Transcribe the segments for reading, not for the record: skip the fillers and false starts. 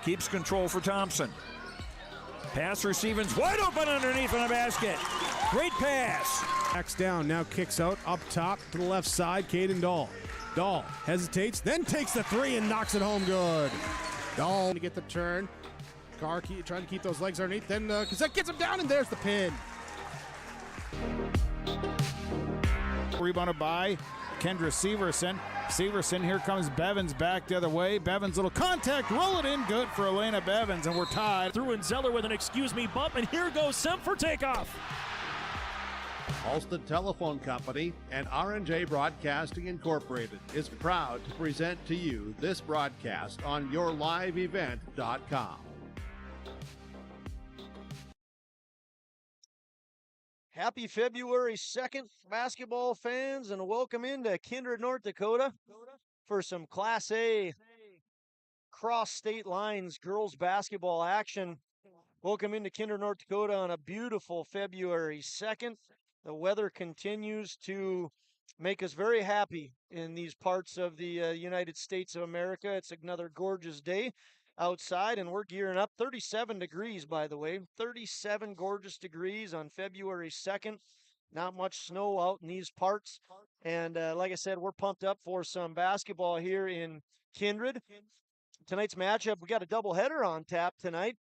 keeps control for Thompson. Pass receiving's wide open underneath in the basket. Great pass. Backs down, now kicks out up top to the left side, Caden Dahl. Dahl hesitates, then takes the three and knocks it home good. Dahl to get the turn. Carr trying to keep those legs underneath, then Cassette gets him down, and there's the pin. Rebounded by Kendra Severson. Severson, here comes Bevins back the other way. Bevins, little contact, roll it in, good for Elena Bevins, and we're tied. Through and Zeller with an excuse me bump, and here goes Semp for takeoff. Ulster Telephone Company and R&J Broadcasting Incorporated is proud to present to you this broadcast on yourliveevent.com. Happy February 2nd, basketball fans, and welcome into Kindred, North Dakota for some Class A cross-state lines girls basketball action. Welcome into Kindred, North Dakota on a beautiful February 2nd. The weather continues to make us very happy in these parts of the United States of America. It's another gorgeous day outside, and we're gearing up. 37 degrees, by the way. 37 gorgeous degrees on February 2nd. Not much snow out in these parts. And like I said, we're pumped up for some basketball here in Kindred. Tonight's matchup, we got a doubleheader on tap tonight.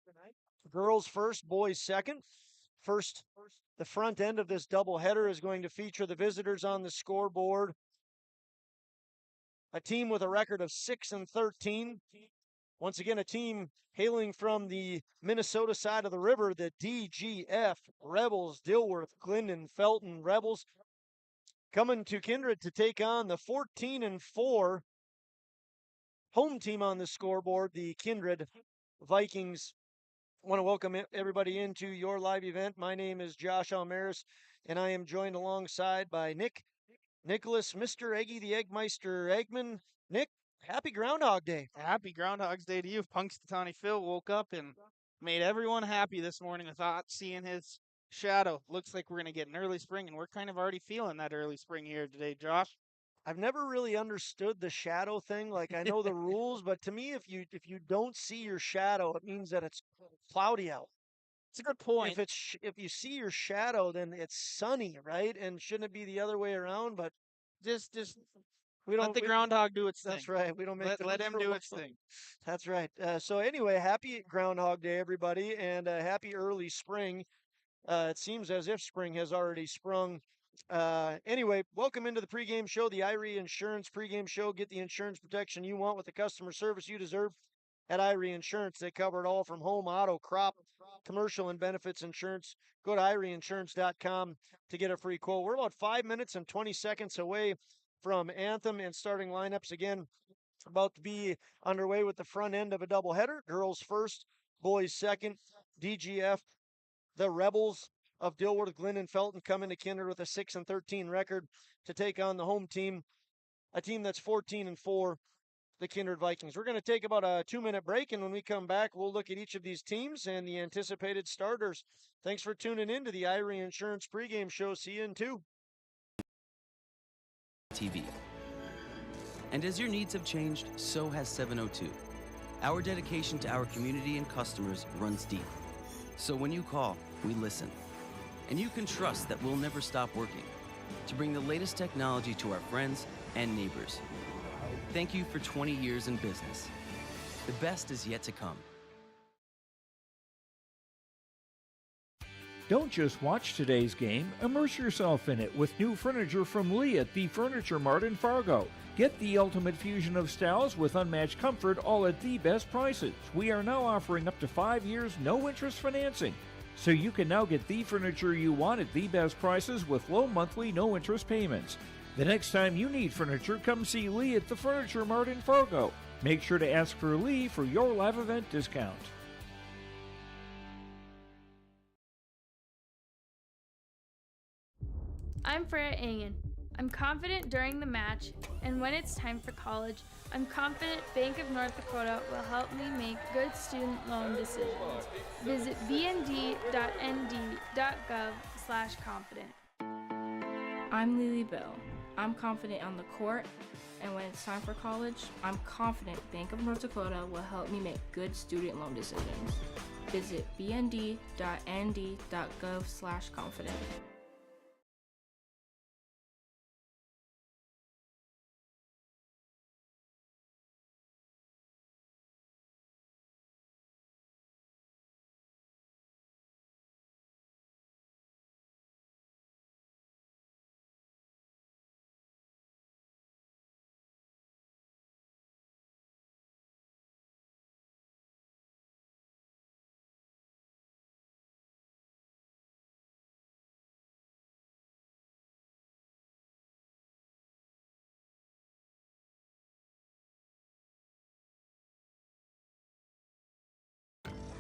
Girls first, boys second. First, the front end of this doubleheader is going to feature the visitors on the scoreboard. A team with a record of 6-13. Once again, a team hailing from the Minnesota side of the river, the DGF Rebels, Dilworth-Glyndon-Felton Rebels, coming to Kindred to take on the 14-4 home team on the scoreboard, the Kindred Vikings. I want to welcome everybody into your live event. My name is Josh Almaris, and I am joined alongside by Nicholas, Mr. Eggy, the Eggmeister Eggman. Nick, happy Groundhog Day. Happy Groundhog's Day to you. Punxsutawney Phil woke up and made everyone happy this morning without seeing his shadow. Looks like we're going to get an early spring, and we're kind of already feeling that early spring here today, Josh. I've never really understood the shadow thing. Like, I know the rules, but to me, if you don't see your shadow, it means that it's cloudy out. It's a good point. If you see your shadow, then it's sunny, right? And shouldn't it be the other way around? But just let the groundhog do its thing. That's right. We don't make let him do its thing. That's right. So anyway, happy Groundhog Day, everybody, and happy early spring. It seems as if spring has already sprung. Anyway, welcome into the pregame show, the Irie Insurance pregame show. Get the insurance protection you want with the customer service you deserve at Irie Insurance. They cover it all from home, auto, crop, commercial, and benefits insurance. Go to IrieInsurance.com to get a free quote. We're about 5 minutes and 20 seconds away from anthem and starting lineups. Again, about to be underway with the front end of a doubleheader. Girls first, boys second. DGF, the Rebels of Dilworth-Glyndon-Felton, coming to Kindred with a 6-13 record to take on the home team, a team that's 14-4, the Kindred Vikings. We're going to take about a 2-minute break, and when we come back, we'll look at each of these teams and the anticipated starters. Thanks for tuning in to the Irie Insurance pregame show. See you in 2. TV. And as your needs have changed, so has 702. Our dedication to our community and customers runs deep. So when you call, we listen. And you can trust that we'll never stop working to bring the latest technology to our friends and neighbors. Thank you for 20 years in business. The best is yet to come. Don't just watch today's game, immerse yourself in it with new furniture from Lee at the Furniture Mart in Fargo. Get the ultimate fusion of styles with unmatched comfort, all at the best prices. We are now offering up to 5 years no-interest financing. So you can now get the furniture you want at the best prices with low monthly no-interest payments. The next time you need furniture, come see Lee at the Furniture Mart in Fargo. Make sure to ask for Lee for your live event discount. I'm Freya Angen. I'm confident during the match, and when it's time for college, I'm confident Bank of North Dakota will help me make good student loan decisions. Visit bnd.nd.gov/confident. I'm Lily Bill. I'm confident on the court, And when it's time for college, I'm confident Bank of North Dakota will help me make good student loan decisions. Visit bnd.nd.gov/confident.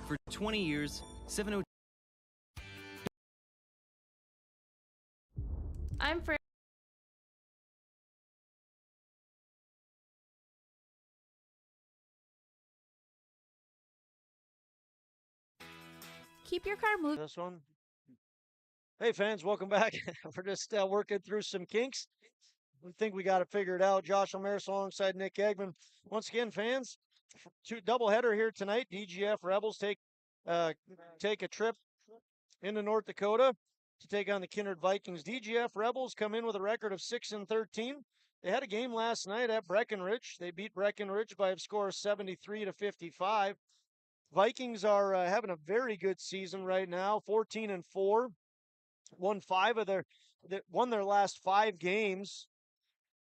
For 20 years, 702. I'm Fran. Keep your car moving. This one. Hey, fans, welcome back. We're just working through some kinks. We think we got it figured out. Josh Omeris alongside Nick Eggman. Once again, fans, two doubleheader here tonight. DGF Rebels take a trip into North Dakota to take on the Kindred Vikings. DGF Rebels come in with a record of 6-13. They had a game last night at Breckenridge. They beat Breckenridge by a score of 73-55. Vikings are having a very good season right now, 14-4. Won their last 5 games,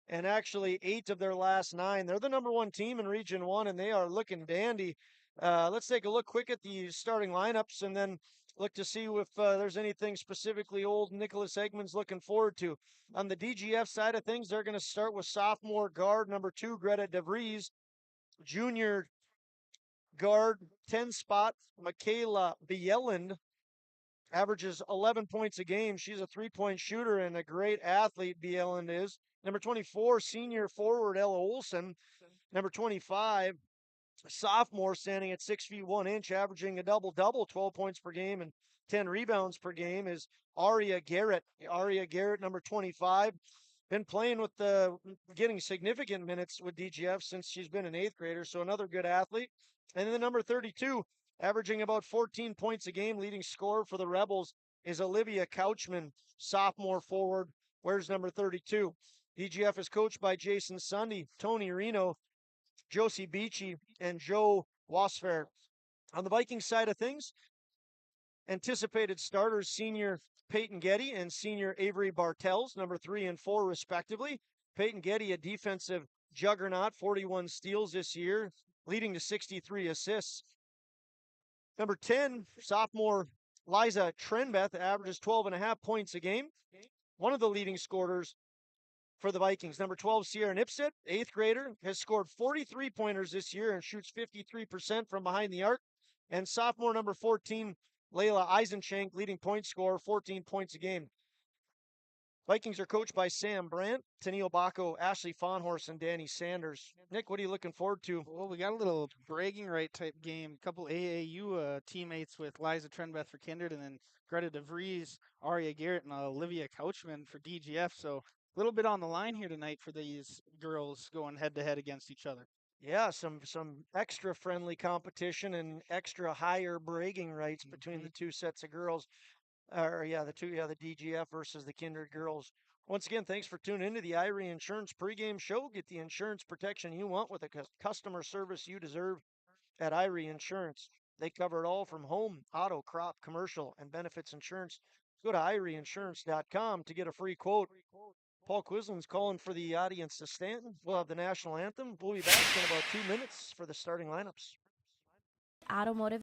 and actually 8 of their last 9. They're the number 1 team in Region 1, and they are looking dandy. Let's take a look quick at the starting lineups, and then look to see if there's anything specifically old Nicholas Eggman's looking forward to. On the DGF side of things, they're going to start with sophomore guard number 2, Greta DeVries, junior guard 10 spot, Michaela Bieland, averages 11 points a game. She's a 3-point shooter and a great athlete, Bieland is. Number 24, senior forward Ella Olson. Number 25, sophomore standing at 6 feet 1 inch, averaging a double-double, 12 points per game and 10 rebounds per game, is Aria Garrett. Aria Garrett, number 25, been playing with getting significant minutes with DGF since she's been an 8th grader, so another good athlete. And then number 32, averaging about 14 points a game, leading scorer for the Rebels, is Olivia Couchman, sophomore forward, wears number 32. DGF is coached by Jason Sunday, Tony Reno, Josie Beachy, and Joe Wasfair. On the Vikings side of things, anticipated starters, senior Peyton Getty and senior Avery Bartels, number 3 and 4 respectively. Peyton Getty, a defensive juggernaut, 41 steals this year, leading to 63 assists. Number 10, sophomore Liza Trenbeth, averages 12.5 points a game, one of the leading scorers for the Vikings. Number 12, Sierra Nipset, 8th grader, has scored 43 pointers this year and shoots 53% from behind the arc. And sophomore number 14, Layla Eisenchank, leading point scorer, 14 points a game. Vikings are coached by Sam Brandt, Tennille Bacco, Ashley Fawnhorse, and Danny Sanders. Nick, what are you looking forward to? Well, we got a little bragging right type game. A couple AAU teammates with Liza Trenbeth for Kindred, and then Greta DeVries, Aria Garrett, and Olivia Couchman for DGF. So a little bit on the line here tonight for these girls going head-to-head against each other. Yeah, some extra friendly competition and extra higher bragging rights between the two sets of girls. The DGF versus the Kindred girls. Once again, thanks for tuning into the Irie Insurance pregame show. Get the insurance protection you want with the customer service you deserve at Irie Insurance. They cover it all from home, auto, crop, commercial, and benefits insurance. Go to IrieInsurance.com to get a free quote. Paul Quislin's calling for the audience to stand. We'll have the national anthem. We'll be back in about 2 minutes for the starting lineups. Automotive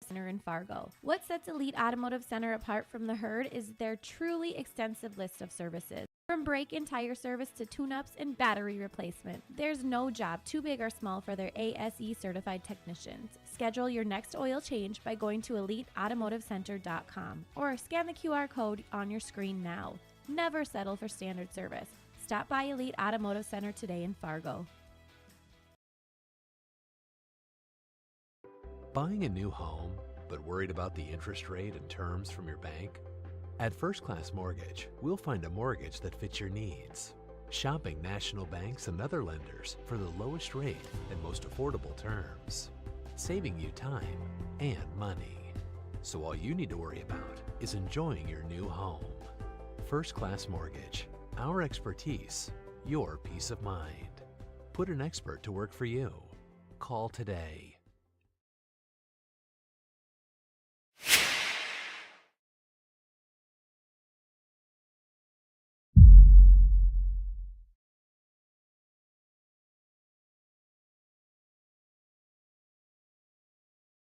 Center in Fargo. What sets Elite Automotive Center apart from the herd is their truly extensive list of services. From brake and tire service to tune-ups and battery replacement, there's no job too big or small for their ASE certified technicians. Schedule your next oil change by going to EliteAutomotiveCenter.com or scan the QR code on your screen now. Never settle for standard service. Stop by Elite Automotive Center today in Fargo. Buying a new home, but worried about the interest rate and terms from your bank? At First Class Mortgage, we'll find a mortgage that fits your needs. shopping national banks and other lenders for the lowest rate and most affordable terms, saving you time and money. So all you need to worry about is enjoying your new home. First Class Mortgage, our expertise, your peace of mind. Put an expert to work for you. Call today.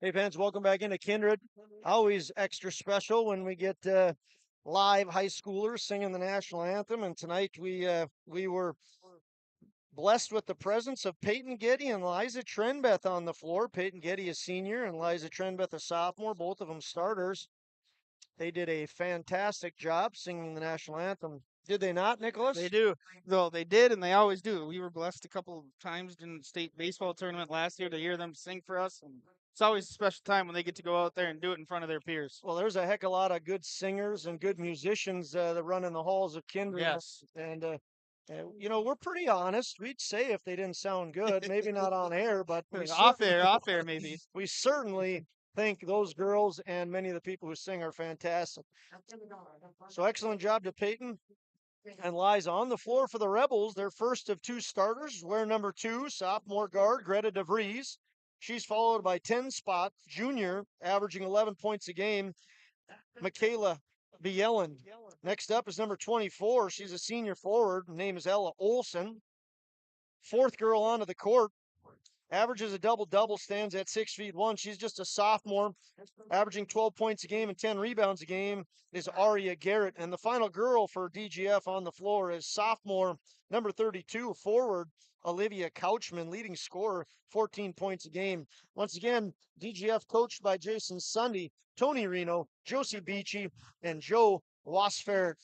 Hey fans, welcome back into Kindred. Always extra special when we get live high schoolers singing the national anthem. And tonight we were blessed with the presence of Peyton Getty and Liza Trenbeth on the floor. Peyton Getty, a senior, and Liza Trenbeth, a sophomore, both of them starters. They did a fantastic job singing the national anthem. Did they not, Nicholas? They do. Though they did, and they always do. We were blessed a couple of times in the state baseball tournament last year to hear them sing for us. And it's always a special time when they get to go out there and do it in front of their peers. Well, there's a heck of a lot of good singers and good musicians that run in the halls of Kindred. Yes. And, we're pretty honest. We'd say if they didn't sound good, maybe not on air, but off air maybe. We certainly think those girls and many of the people who sing are fantastic. So excellent job to Peyton and Liza on the floor for the Rebels. Their first of two starters, wear number 2, sophomore guard Greta DeVries. She's followed by 10-spot junior, averaging 11 points a game, Michaela Bielen. Next up is number 24. She's a senior forward. Her name is Ella Olson. Fourth girl onto the court, averages a double-double, stands at 6'1". She's just a sophomore, averaging 12 points a game and 10 rebounds a game, is Aria Garrett. And the final girl for DGF on the floor is sophomore, number 32, forward Olivia Couchman, leading scorer, 14 points a game. Once again, DGF coached by Jason Sunday, Tony Reno, Josie Beachy, and Joe Wasfair.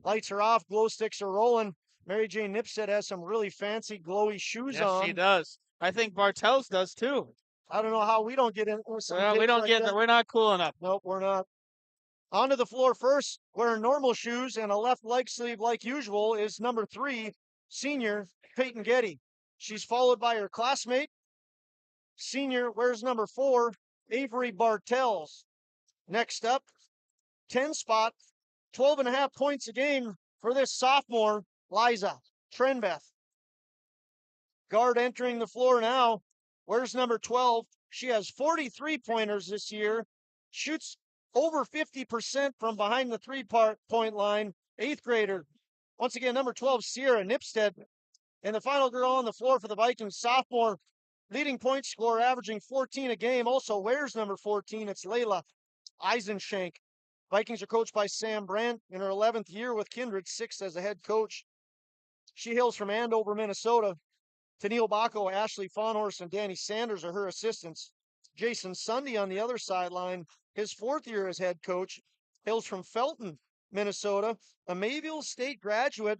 Lights are off, glow sticks are rolling. Mary Jane Nipstead has some really fancy glowy shoes on. Yes, she does. I think Bartels does too. I don't know how we don't get in. Well, we don't get that. We're not cool enough. Nope, we're not. Onto the floor first, wearing normal shoes and a left leg sleeve like usual, is number 3, senior Peyton Getty. She's followed by her classmate, senior, wears number 4, Avery Bartels. Next up, 10-spot, 12.5 points a game for this sophomore, Liza Trenbeth. Guard entering the floor now. Where's number 12? She has 43 pointers this year. Shoots over 50% from behind the three-point line. 8th grader. Once again, number 12, Sierra Nipstead. And the final girl on the floor for the Vikings, sophomore, leading point scorer, averaging 14 a game. Also wears number 14. It's Layla Eisenshank. Vikings are coached by Sam Brandt in her 11th year with Kindred, 6th as a head coach. She hails from Andover, Minnesota. Tennille Bacco, Ashley Fawnhorse, and Danny Sanders are her assistants. Jason Sunday on the other sideline, his 4th year as head coach, hails from Felton, Minnesota, a Mayville State graduate.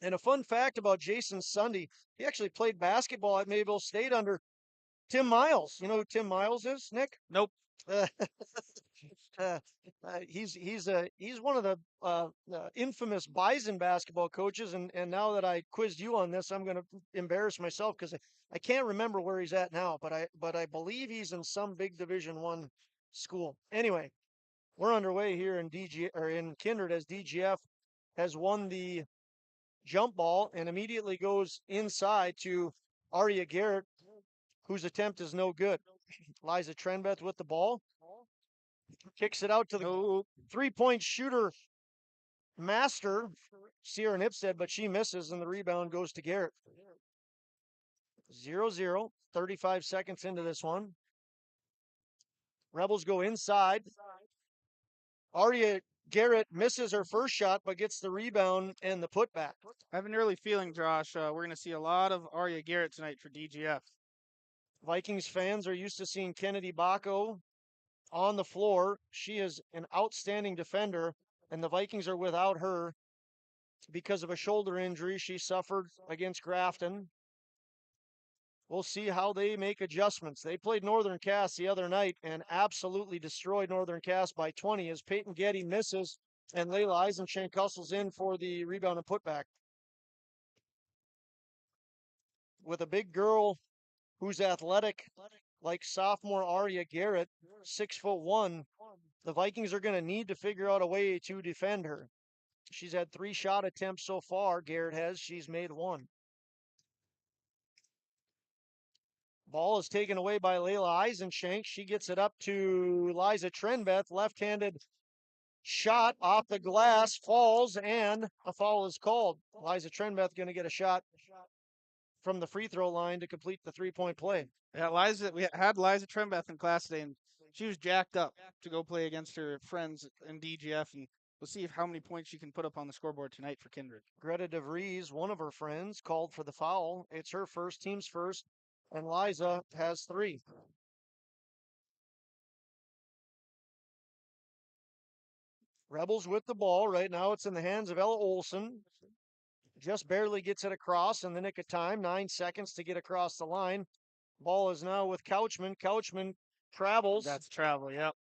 And a fun fact about Jason Sunday, he actually played basketball at Mayville State under Tim Miles. You know who Tim Miles is, Nick? Nope. He's one of the infamous Bison basketball coaches, and now that I quizzed you on this, I'm going to embarrass myself because I can't remember where he's at now, but I believe he's in some big Division I school. Anyway, we're underway here in Kindred as DGF has won the jump ball and immediately goes inside to Aria Garrett, whose attempt is no good. Liza Trenbeth with the ball. Kicks it out to the three-point shooter master, Sierra Nipstead, but she misses, and the rebound goes to Garrett. 0-0, 35 seconds into this one. Rebels go inside. Aria Garrett misses her first shot, but gets the rebound and the putback. I have an early feeling, Josh, we're going to see a lot of Aria Garrett tonight for DGF. Vikings fans are used to seeing Kennedy Bacco on the floor. She is an outstanding defender, and the Vikings are without her because of a shoulder injury she suffered against Grafton. We'll see how they make adjustments. They played Northern Cass the other night and absolutely destroyed Northern Cass by 20 as Peyton Getty misses and Layla Eisenshank hustles in for the rebound and putback. with a big girl who's athletic, like sophomore Aria Garrett, 6'1", the Vikings are going to need to figure out a way to defend her. She's had 3 shot attempts so far. Garrett has. She's made 1. Ball is taken away by Layla Eisenshank. She gets it up to Liza Trenbeth. Left-handed shot off the glass, falls, and a foul is called. Liza Trenbeth going to get a shot from the free throw line to complete the 3-point play. Yeah, we had Liza Trenbeth in class today, and she was jacked up to go play against her friends in DGF, and we'll see how many points she can put up on the scoreboard tonight for Kindred. Greta DeVries, one of her friends, called for the foul. It's her first, team's first, and Liza has 3. Rebels with the ball. Right now it's in the hands of Ella Olson. Just barely gets it across in the nick of time. 9 seconds to get across the line. Ball is now with Couchman. Couchman travels. That's travel, yep.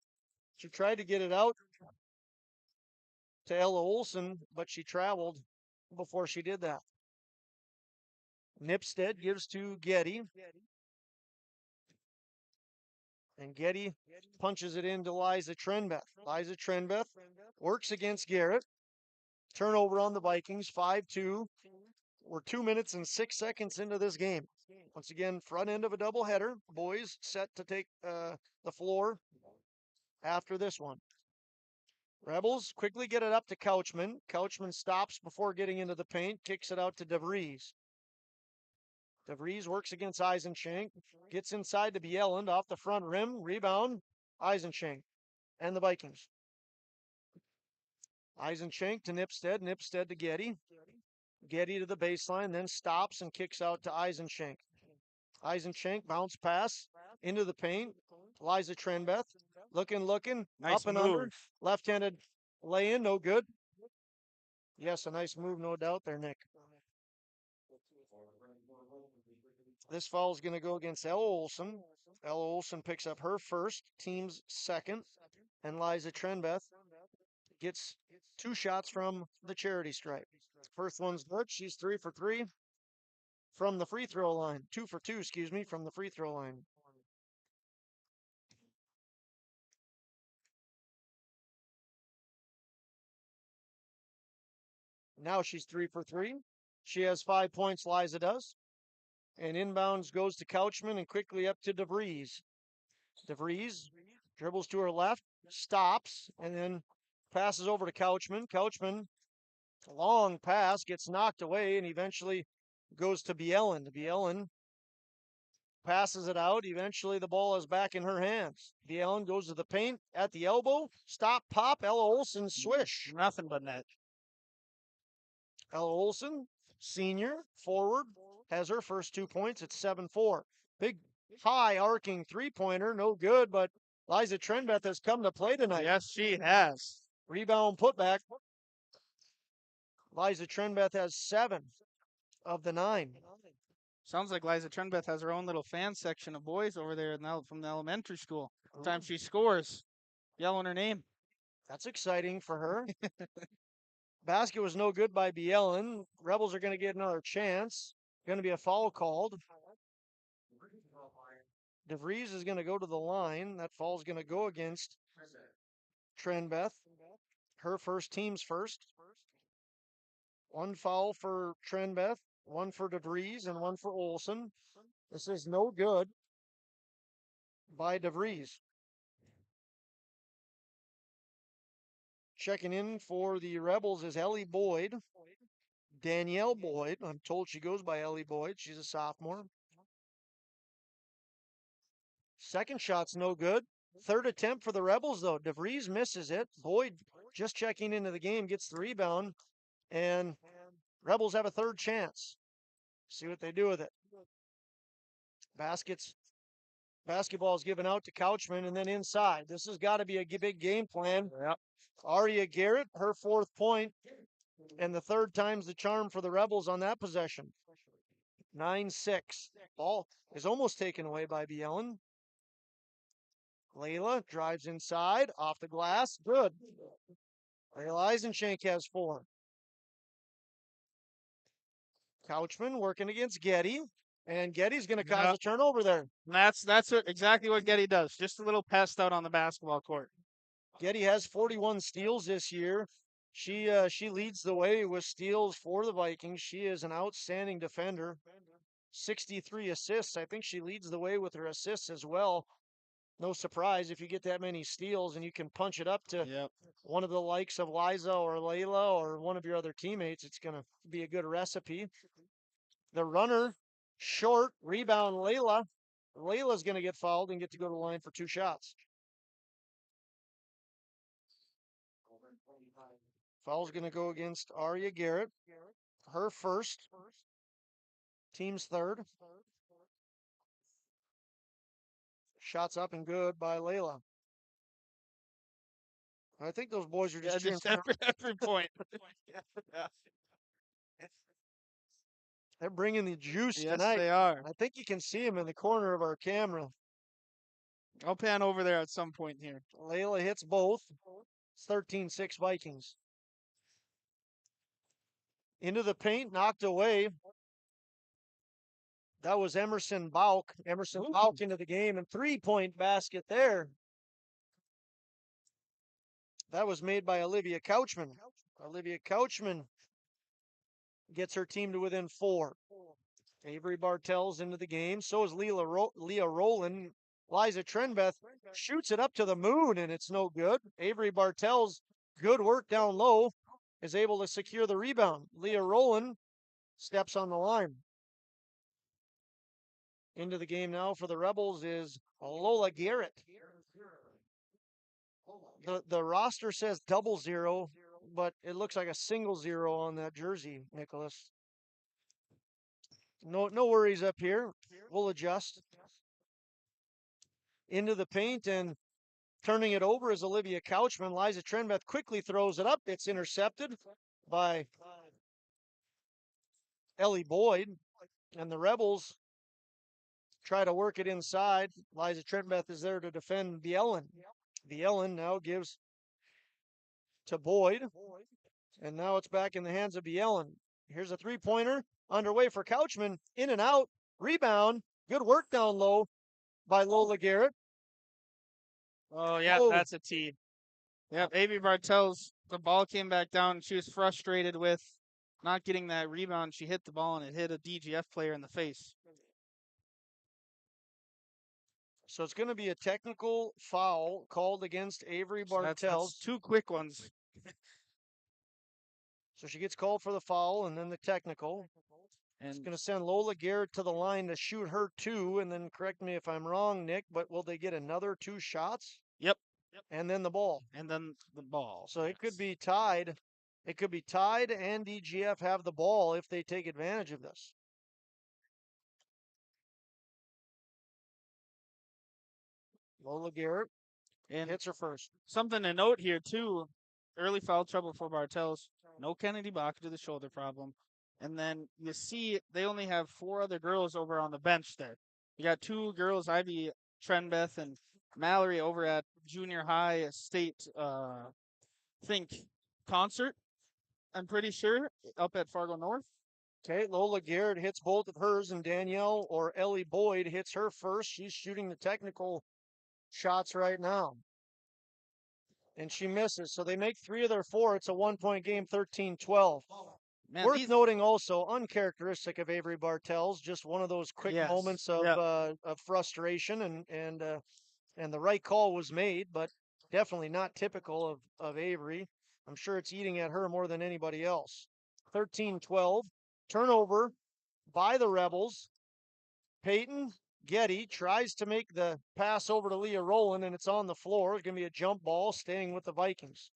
She tried to get it out to Ella Olson, but she traveled before she did that. Nipstead gives to Getty. And Getty punches it into Liza Trenbeth. Liza Trenbeth works against Garrett. Turnover on the Vikings, 5-2. We're 2 minutes and 6 seconds into this game. Once again, front end of a doubleheader. Boys set to take the floor after this one. Rebels quickly get it up to Couchman. Couchman stops before getting into the paint, kicks it out to DeVries. DeVries works against Eisenshank, gets inside to Bjelland off the front rim, rebound, Eisenshank and the Vikings. Eisenshank to Nipstead, Nipstead to Getty. Getty to the baseline, then stops and kicks out to Eisenshank. Eisenshank, bounce pass into the paint. Liza Trenbeth, looking, nice up and move. under. Left-handed lay-in, no good. Yes, a nice move, no doubt there, Nick. This foul is going to go against Ella Olson. Ella Olson picks up her first, team's second, and Liza Trenbeth gets 2 shots from the charity stripe. First one's good. She's 3 for 3 from the free throw line. 2 for 2, from the free throw line. Now she's 3 for 3. She has 5 points, Liza does. And inbounds goes to Couchman and quickly up to DeVries. DeVries dribbles to her left, stops, and then passes over to Couchman. Couchman, long pass, gets knocked away and eventually goes to Bjelland. Bjelland passes it out. Eventually the ball is back in her hands. Bjelland goes to the paint at the elbow. Stop, pop, Ella Olson, swish. Nothing but net. Ella Olson, senior, forward, has her first 2 points. It's 7-4. Big, high, arcing three-pointer, no good, but Liza Trenbeth has come to play tonight. Yes, she has. Rebound putback. Liza Trenbeth has 7 of the 9. Sounds like Liza Trenbeth has her own little fan section of boys over there now from the elementary school. Time she scores, yelling her name. That's exciting for her. Basket was no good by Bjelland. Rebels are going to get another chance. Going to be a foul called. DeVries is going to go to the line. That foul is going to go against Trenbeth. Her first, team's first. 1 foul for Trenbeth, 1 for DeVries, and 1 for Olson. This is no good by DeVries. Checking in for the Rebels is Ellie Boyd. Danielle Boyd. I'm told she goes by Ellie Boyd. She's a sophomore. Second shot's no good. Third attempt for the Rebels, though. DeVries misses it. Boyd, just checking into the game, gets the rebound. And Rebels have a third chance. See what they do with it. Basketball is given out to Couchman and then inside. This has got to be a big game plan. Yep. Aria Garrett, her 4th point, and the 3rd time's the charm for the Rebels on that possession. 9-6. Ball is almost taken away by Bjelland. Layla drives inside, off the glass, good. Layla Eisenshank has 4. Couchman working against Getty. And Getty's going to cause a turnover there. And that's exactly what Getty does. Just a little pest out on the basketball court. Getty has 41 steals this year. She leads the way with steals for the Vikings. She is an outstanding defender. 63 assists. I think she leads the way with her assists as well. No surprise if you get that many steals and you can punch it up to one of the likes of Liza or Layla or one of your other teammates. It's going to be a good recipe. The runner, short, rebound Layla. Layla's going to get fouled and get to go to the line for 2 shots. Foul's going to go against Aria Garrett. Her first. Team's third. Shots up and good by Layla. I think those boys are just cheering for every point. They're bringing the juice Yes, tonight. they are. I think you can see them in the corner of our camera. I'll pan over there at some point here. Layla hits both. It's 13-6 Vikings. Into the paint, knocked away. That was Emerson Bauk. Emerson Bauk into the game, and 3-point basket there. That was made by Olivia Couchman. Olivia Couchman gets her team to within 4. Avery Bartels into the game. So is Leah Rowland. Liza Trenbeth shoots it up to the moon, and it's no good. Avery Bartels, good work down low, is able to secure the rebound. Leah Rowland steps on the line. Into the game now for the Rebels is Lola Garrett. The roster says 00, but it looks like a 0 on that jersey, Nicholas. No worries up here. We'll adjust. Into the paint and turning it over is Olivia Couchman. Liza Trenbeth quickly throws it up. It's intercepted by Ellie Boyd. And the Rebels try to work it inside. Liza Trenbeth is there to defend Bielen. Bielen now gives to Boyd. And now it's back in the hands of Bielen. Here's a 3-pointer underway for Couchman. In and out. Rebound. Good work down low by Lola Garrett. Oh, yeah, that's a tee. Yep, Avery Bartels, the ball came back down. She was frustrated with not getting that rebound. She hit the ball, and it hit a DGF player in the face. So it's going to be a technical foul called against Avery Bartels. That's 2 quick ones. So she gets called for the foul and then the technical. And it's going to send Lola Garrett to the line to shoot her 2. And then correct me if I'm wrong, Nick, but will they get another 2 shots? Yep. And then the ball. And then the ball. So it could be tied. It could be tied and DGF have the ball if they take advantage of this. Lola Garrett hits her first. Something to note here, too. Early foul trouble for Bartels. No Kennedy Bach to the shoulder problem. And then you see they only have 4 other girls over on the bench there. You got 2 girls, Ivy Trenbeth and Mallory, over at junior high state, concert, I'm pretty sure, up at Fargo North. Okay, Lola Garrett hits both of hers, and Danielle or Ellie Boyd hits her first. She's shooting the technical shots right now. And she misses. So they make 3 of their 4. It's a 1-point game, 13-12. Worth noting also, uncharacteristic of Avery Bartels, just one of those quick moments of frustration, and the right call was made, but definitely not typical of Avery. I'm sure it's eating at her more than anybody else. 13-12, turnover by the Rebels. Peyton Getty tries to make the pass over to Leah Rowland, and it's on the floor. It's going to be a jump ball, staying with the Vikings.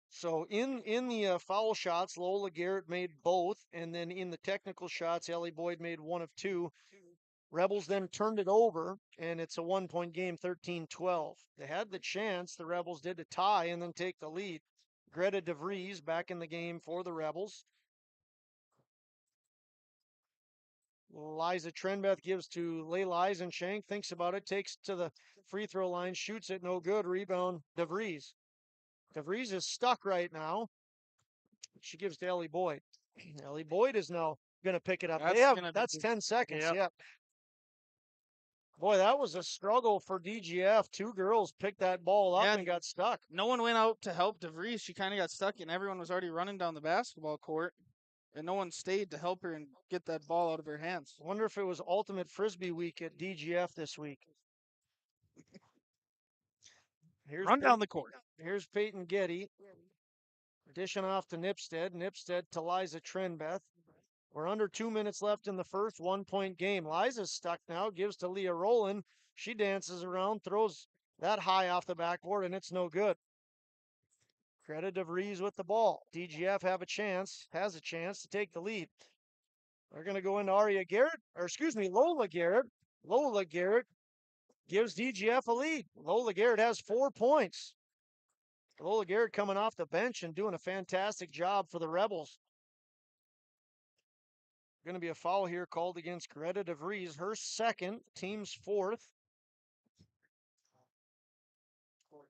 So in the foul shots, Lola Garrett made both, and then in the technical shots, Ellie Boyd made 1 of 2. Rebels then turned it over, and it's a 1-point game, 13-12. They had the chance, the Rebels did, to tie and then take the lead. Greta DeVries back in the game for the Rebels. Liza Trenbeth gives to Layla Eisenshank, thinks about it, takes to the free throw line, shoots it, no good, rebound, DeVries. DeVries is stuck right now. She gives to Ellie Boyd. Ellie Boyd is now going to pick it up. That's That's 10 seconds. Yep. Yep. Boy, that was a struggle for DGF. Two girls picked that ball up and got stuck. No one went out to help DeVries. She kind of got stuck, and everyone was already running down the basketball court, and no one stayed to help her and get that ball out of her hands. I wonder if it was Ultimate Frisbee week at DGF this week. Run down the court. Here's Peyton Getty. Dishing off to Nipstead. Nipstead to Liza Trenbeth. We're under 2 minutes left in the first, 1-point game. Liza's stuck now, gives to Leah Rowland. She dances around, throws that high off the backboard, and it's no good. Credit DeVries with the ball. DGF has a chance to take the lead. They're going to go into Lola Garrett. Lola Garrett gives DGF a lead. Lola Garrett has 4 points. Lola Garrett coming off the bench and doing a fantastic job for the Rebels. Going to be a foul here called against Greta DeVries, her second, team's fourth.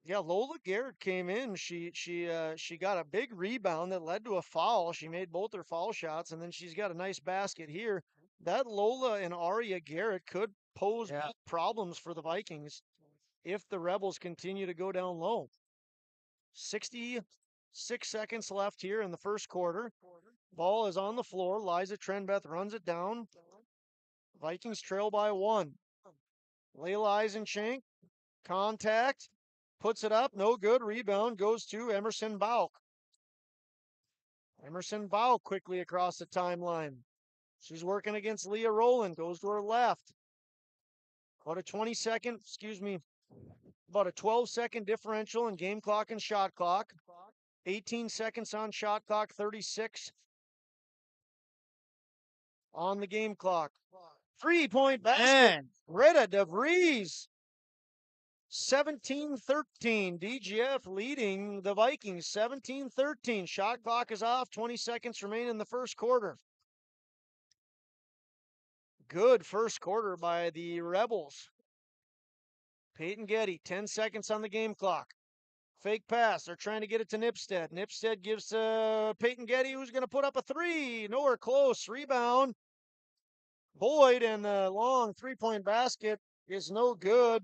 Yeah, Lola Garrett came in. She got a big rebound that led to a foul. She made both her foul shots, and then she's got a nice basket here. That Lola and Aria Garrett could pose problems for the Vikings if the Rebels continue to go down low. 66 seconds left here in the first quarter. Ball is on the floor. Liza Trenbeth runs it down. Vikings trail by 1. Layla Eisenchenk, contact, puts it up, no good. Rebound goes to Emerson Bauk. Emerson Bauk quickly across the timeline. She's working against Leah Rowland, goes to her left. About a 12-second differential in game clock and shot clock. 18 seconds on shot clock, 36 on the game clock. 3-point basket. Greta DeVries. 17-13. DGF leading the Vikings 17-13. Shot clock is off. 20 seconds remain in the first quarter. Good first quarter by the Rebels. Peyton Getty, 10 seconds on the game clock. Fake pass. They're trying to get it to Nipstead. Nipstead gives Peyton Getty, who's going to put up a 3. Nowhere close. Rebound. Boyd, and the long 3-point basket is no good.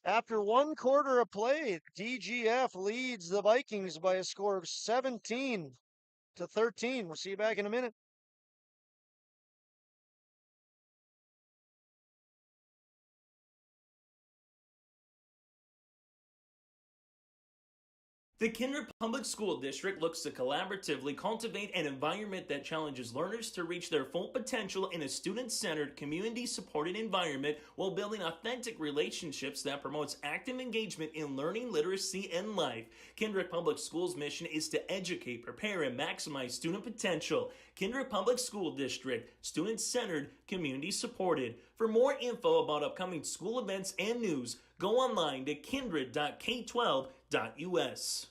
After 1 quarter of play, DGF leads the Vikings by a score of 17-13. We'll see you back in a minute. The Kindred Public School District looks to collaboratively cultivate an environment that challenges learners to reach their full potential in a student-centered, community-supported environment while building authentic relationships that promotes active engagement in learning, literacy, and life. Kindred Public Schools' mission is to educate, prepare, and maximize student potential. Kindred Public School District, student-centered, community-supported. For more info about upcoming school events and news, go online to kindred.k12.us.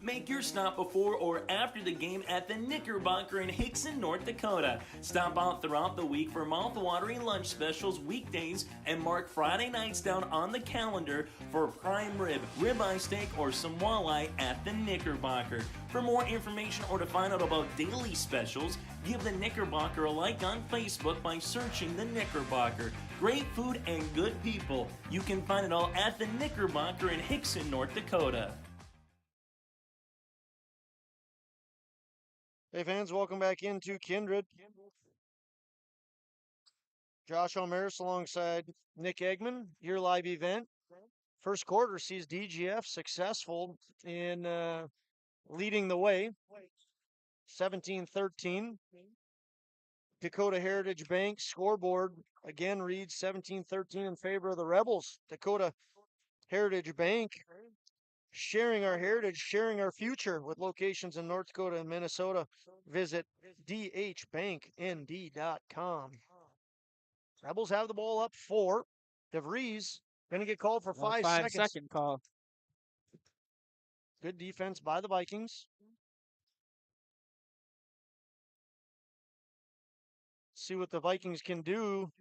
Make your stop before or after the game at the Knickerbocker in Hickson, North Dakota. Stop out throughout the week for mouth-watering lunch specials weekdays and mark Friday nights down on the calendar for prime rib, ribeye steak, or some walleye at the Knickerbocker. For more information or to find out about daily specials, give the Knickerbocker a like on Facebook by searching the Knickerbocker. Great food and good people. You can find it all at the Knickerbocker in Hickson, North Dakota. Hey fans, welcome back into Kindred. Josh Omeris alongside Nick Eggman, your live event. First quarter sees DGF successful in leading the way, 17-13. Dakota Heritage Bank scoreboard again reads 17-13 in favor of the Rebels. Dakota Heritage Bank, sharing our heritage, sharing our future with locations in North Dakota and Minnesota. Visit dhbanknd.com. Rebels have the ball up 4. DeVries going to get called for 5 seconds. 5-second call. Good defense by the Vikings. See what the Vikings can do.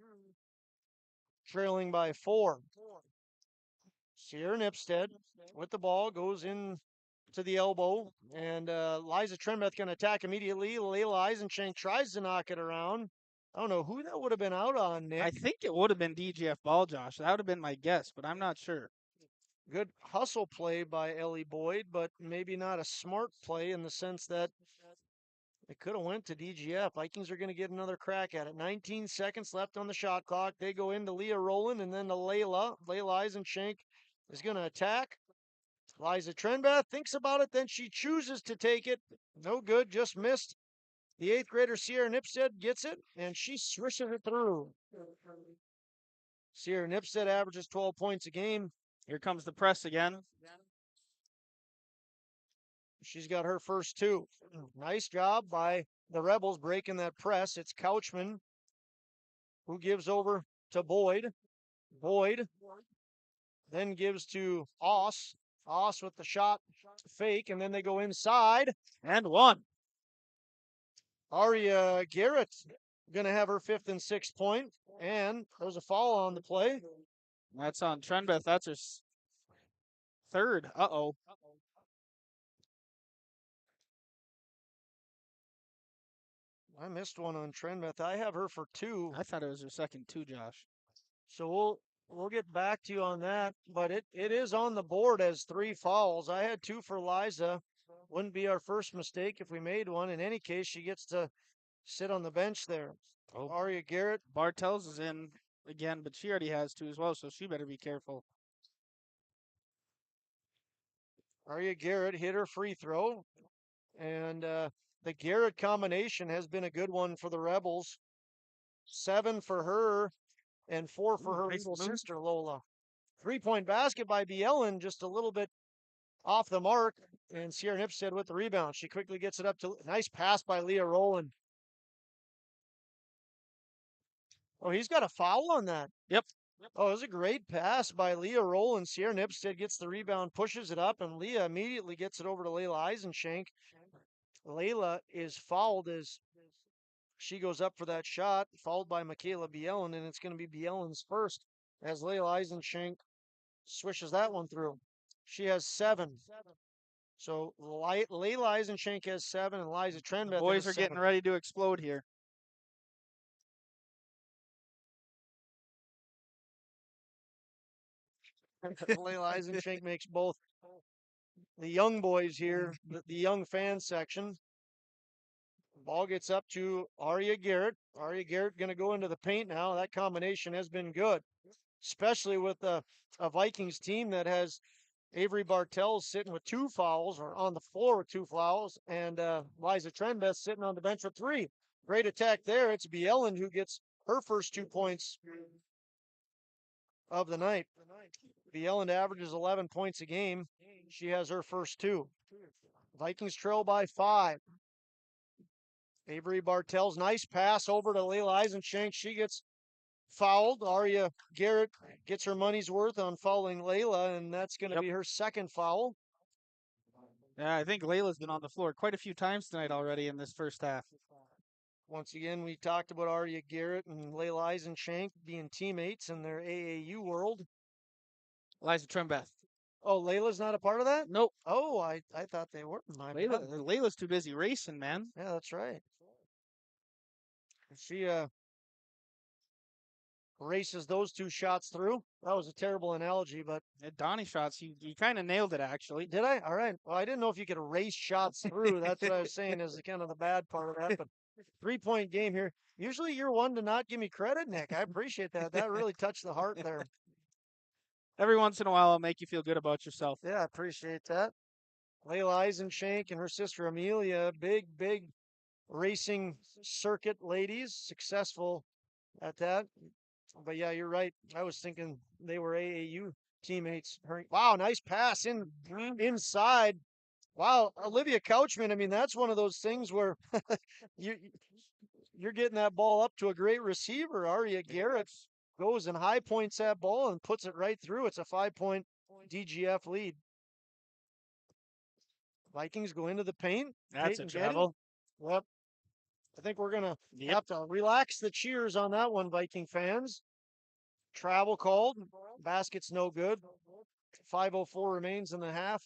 Trailing by 4. Sierra Nipstead with the ball goes in to the elbow, and Liza Trenbeth going to attack immediately. Layla Eisenschenk tries to knock it around. I don't know who that would have been out on, Nick. I think it would have been DGF ball, Josh. That would have been my guess, but I'm not sure. Good hustle play by Ellie Boyd, but maybe not a smart play in the sense that it could have went to DGF. Vikings are going to get another crack at it. 19 seconds left on the shot clock. They go into Leah Rowland and then to Layla. Layla Eisenschenk is going to attack. Liza Trenbeth thinks about it, then she chooses to take it. No good, just missed. The 8th grader Sierra Nipstead gets it, and she swishes it through. Sierra Nipstead averages 12 points a game. Here comes the press again. She's got her first 2. Nice job by the Rebels breaking that press. It's Couchman who gives over to Boyd. Boyd then gives to Oss. Oss with the shot fake, and then they go inside. And one. Aria Garrett going to have her 5th and 6th point, and there's a foul on the play. That's on Trenbeth. That's her 3rd. Uh-oh. I missed one on Trenbeth. I have her for 2. I thought it was her 2nd too, Josh. So we'll get back to you on that, but it is on the board as 3 fouls. I had 2 for Liza. Wouldn't be our first mistake if we made one. In any case, she gets to sit on the bench there. Oh. Aria Garrett. Bartels is in again, but she already has 2 as well, so she better be careful. Aria Garrett hit her free throw, and the Garrett combination has been a good one for the Rebels. 7 for her and 4 for her little sister, Lola. 3-point basket by Bielen, just a little bit off the mark, and Sierra Nipstead with the rebound. She quickly gets it up to nice pass by Leah Rowland. Oh, he's got a foul on that. Yep. Oh, it was a great pass by Leah Rowland. Sierra Nipstead gets the rebound, pushes it up, and Leah immediately gets it over to Layla Eisenschenk. Layla is fouled as she goes up for that shot, fouled by Michaela Bielen, and it's going to be Bielen's first as Layla Eisenschenk swishes that one through. She has 7. So Layla Eisenschenk has 7, and Liza Trenbeth Boys has are 7. getting ready to explode here. Layla Eisenschenk makes both the young boys here, the young fan section. Ball gets up to Aria Garrett. Aria Garrett going to go into the paint now. That combination has been good, especially with a Vikings team that has Avery Bartels sitting with 2 fouls, or on the floor with 2 fouls, and Liza Trenbeth sitting on the bench with 3. Great attack there. It's Bielen who gets her first 2 points of the night. Bielen averages 11 points a game. She has her first 2. Vikings trail by 5. Avery Bartels, nice pass over to Layla Eisenschenk. She gets fouled. Aria Garrett gets her money's worth on fouling Layla, and that's going to be her 2nd foul. Yeah, I think Layla's been on the floor quite a few times tonight already in this first half. Once again, we talked about Aria Garrett and Layla Eisenschenk being teammates in their AAU world. Liza Trenbeth. Oh, Layla's not a part of that? Nope. Oh, I thought they were. Layla's too busy racing, man. Yeah, that's right. She races those 2 shots through. That was a terrible analogy, but Donnie shots, you kind of nailed it, actually. Did I? All right. Well, I didn't know if you could race shots through. That's what I was saying is kind of the bad part of that. But 3-point game here. Usually you're one to not give me credit, Nick. I appreciate that. That really touched the heart there. Every once in a while, I'll make you feel good about yourself. Yeah, I appreciate that. Layla Eisenschenk and her sister Amelia, big racing circuit ladies, successful at that. But yeah, you're right. I was thinking they were AAU teammates. Wow, nice pass inside. Wow, Olivia Couchman. I mean, that's one of those things where you're getting that ball up to a great receiver. Aria Garrett goes and high points that ball and puts it right through. It's a 5-point DGF lead. Vikings go into the paint. That's Peyton a travel. Yep. I think we're going to have to relax the cheers on that one, Viking fans. Travel called. Basket's no good. 5:04 remains in the half.